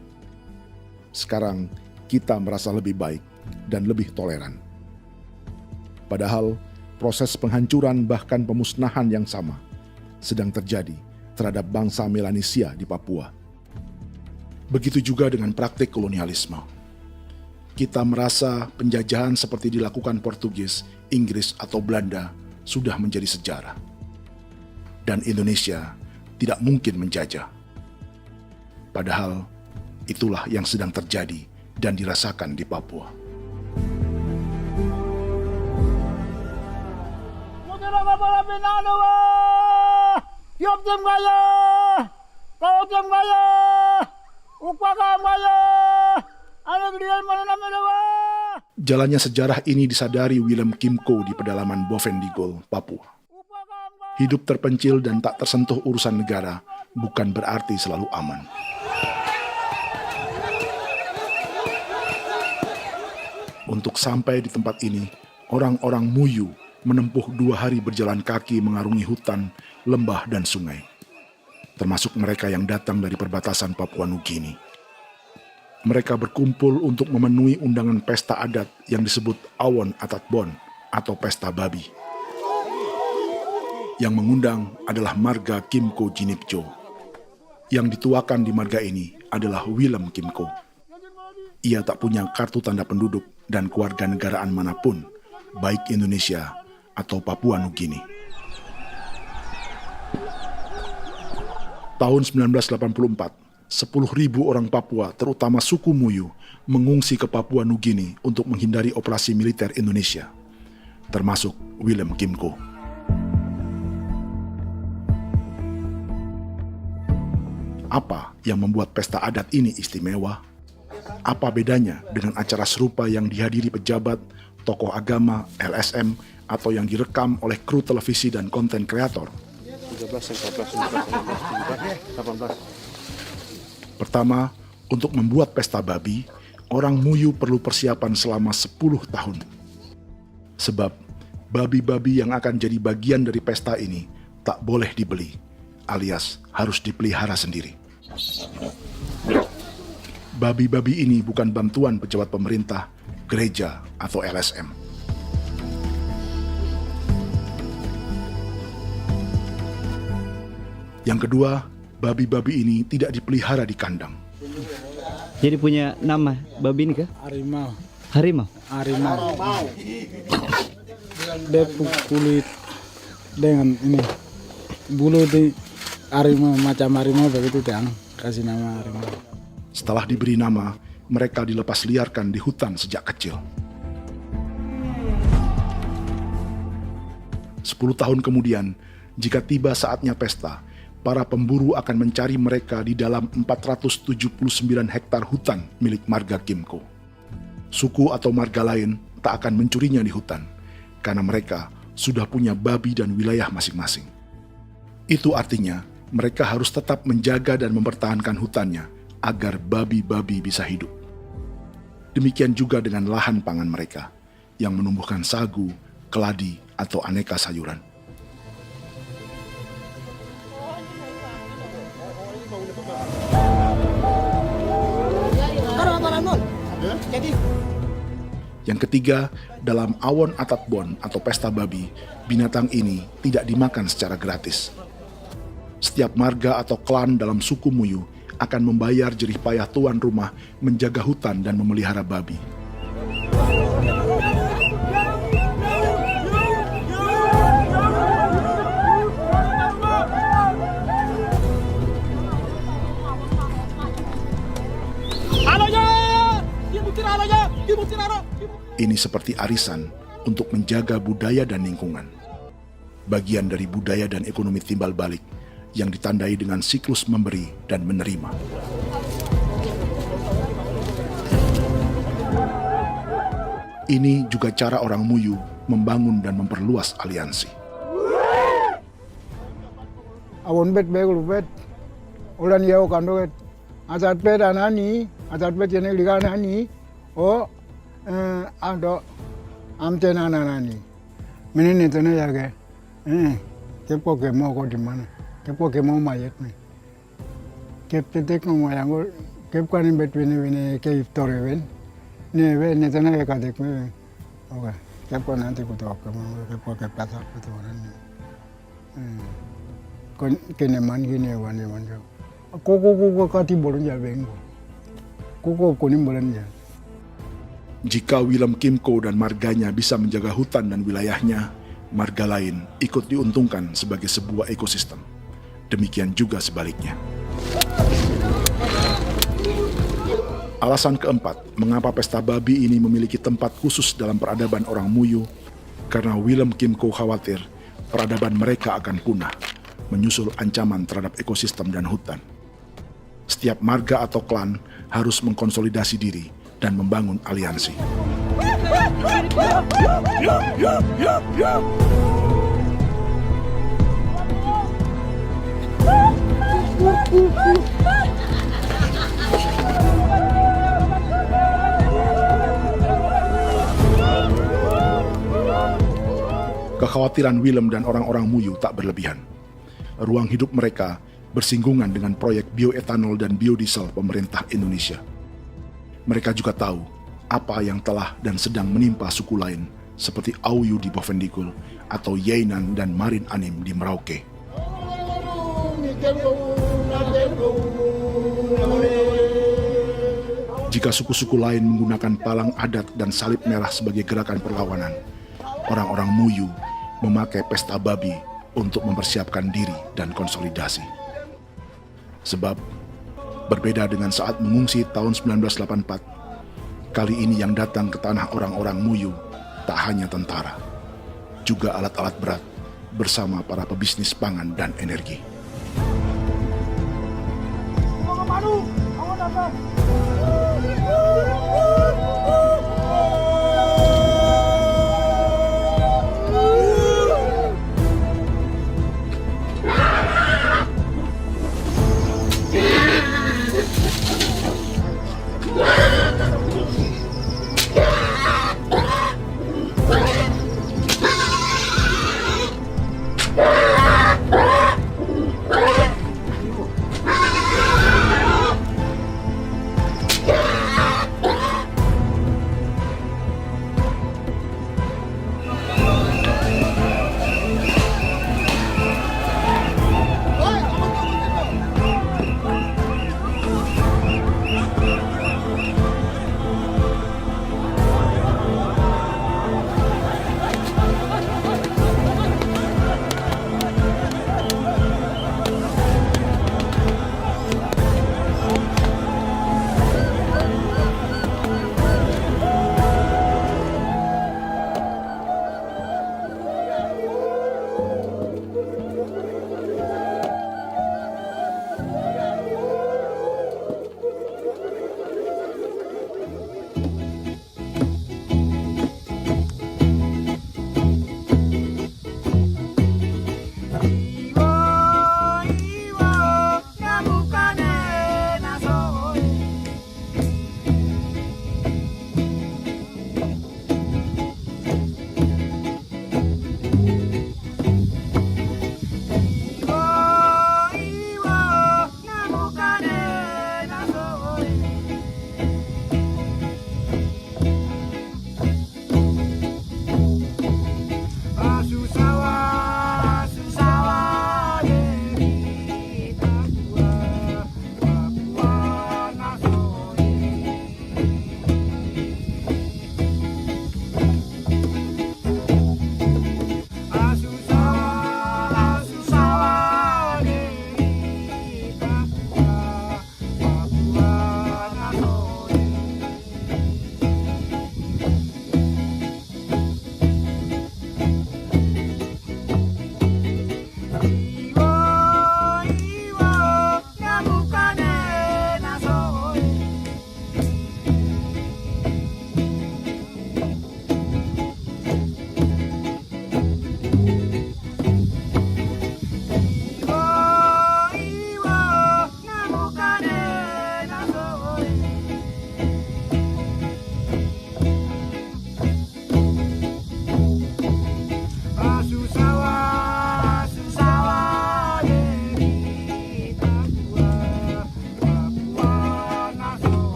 Sekarang kita merasa lebih baik dan lebih toleran. Padahal proses penghancuran bahkan pemusnahan yang sama sedang terjadi terhadap bangsa Melanesia di Papua. Begitu juga dengan praktik kolonialisme. Kita merasa penjajahan seperti dilakukan Portugis, Inggris, atau Belanda sudah menjadi sejarah. Dan Indonesia tidak mungkin menjajah. Padahal itulah yang sedang terjadi dan dirasakan di Papua. Jalannya sejarah ini disadari Willem Kimco di pedalaman Bovendigol, Papua. Hidup terpencil dan tak tersentuh urusan negara bukan berarti selalu aman. Untuk sampai di tempat ini, orang-orang Muyu menempuh 2 hari berjalan kaki mengarungi hutan, lembah, dan sungai. Termasuk mereka yang datang dari perbatasan Papua Nugini. Mereka berkumpul untuk memenuhi undangan pesta adat yang disebut Awon Atatbon atau Pesta Babi. Yang mengundang adalah marga Kimco Jinipjo. Yang dituakan di marga ini adalah Willem Kimco. Ia tak punya kartu tanda penduduk dan kewarganegaraan manapun, baik Indonesia atau Papua Nugini. Tahun 1984, 10.000 orang Papua, terutama suku Muyu, mengungsi ke Papua Nugini untuk menghindari operasi militer Indonesia, termasuk Willem Kimco. Apa yang membuat pesta adat ini istimewa? Apa bedanya dengan acara serupa yang dihadiri pejabat, tokoh agama, LSM, atau yang direkam oleh kru televisi dan konten kreator? 13, 14, 15, 18. Pertama, untuk membuat pesta babi, orang Muyu perlu persiapan selama 10 tahun. Sebab, babi-babi yang akan jadi bagian dari pesta ini tak boleh dibeli, alias harus dipelihara sendiri. Babi-babi ini bukan bantuan pejabat pemerintah, gereja, atau LSM. Yang kedua, babi-babi ini tidak dipelihara di kandang. Jadi punya nama babi ini kah? Harimau. Harimau? Harimau. Dia kulit dengan ini bulu di harimau, macam harimau begitu kan, kasih nama harimau. Setelah diberi nama, mereka dilepas liarkan di hutan sejak kecil. 10 tahun kemudian, jika tiba saatnya pesta, para pemburu akan mencari mereka di dalam 479 hektar hutan milik marga Kimco. Suku atau marga lain tak akan mencurinya di hutan, karena mereka sudah punya babi dan wilayah masing-masing. Itu artinya mereka harus tetap menjaga dan mempertahankan hutannya agar babi-babi bisa hidup. Demikian juga dengan lahan pangan mereka, yang menumbuhkan sagu, keladi, atau aneka sayuran. Yang ketiga, dalam Awon Atatbon atau pesta babi, binatang ini tidak dimakan secara gratis. Setiap marga atau klan dalam suku Muyu akan membayar jerih payah tuan rumah menjaga hutan dan memelihara babi. Ini seperti arisan untuk menjaga budaya dan lingkungan. Bagian dari budaya dan ekonomi timbal balik yang ditandai dengan siklus memberi dan menerima. Ini juga cara orang Muyu membangun dan memperluas aliansi. Awon bet begul bet ulan yau kando azat peda nani azat peda jene liga nani o ado amte nana nani menene tene yage kepo ke mau ko di mana kepo ke mau mayat nih kep tetek no mayango kep kan betwene ke iftore wen ne tene ya kadek me oke kepo nanti ku tok kepo ke pasar itu orang kon kene man gini wane wanjo koko kati bolon ya bengo koko kuning bolon ya. Jika Willem Kimco dan marganya bisa menjaga hutan dan wilayahnya, marga lain ikut diuntungkan sebagai sebuah ekosistem. Demikian juga sebaliknya. Alasan keempat, mengapa pesta babi ini memiliki tempat khusus dalam peradaban orang Muyu, karena Willem Kimco khawatir peradaban mereka akan punah, menyusul ancaman terhadap ekosistem dan hutan. Setiap marga atau klan harus mengkonsolidasi diri dan membangun aliansi. Kekhawatiran Willem dan orang-orang Muyu tak berlebihan. Ruang hidup mereka bersinggungan dengan proyek bioetanol dan biodiesel pemerintah Indonesia. Mereka juga tahu apa yang telah dan sedang menimpa suku lain seperti Auyu di Bovendigul atau Yainan dan Marin Anim di Merauke. Jika suku-suku lain menggunakan palang adat dan salib merah sebagai gerakan perlawanan, orang-orang Muyu memakai pesta babi untuk mempersiapkan diri dan konsolidasi. Sebab, berbeda dengan saat mengungsi tahun 1984, kali ini yang datang ke tanah orang-orang Muyu tak hanya tentara, juga alat-alat berat bersama para pebisnis pangan dan energi.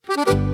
Thank you.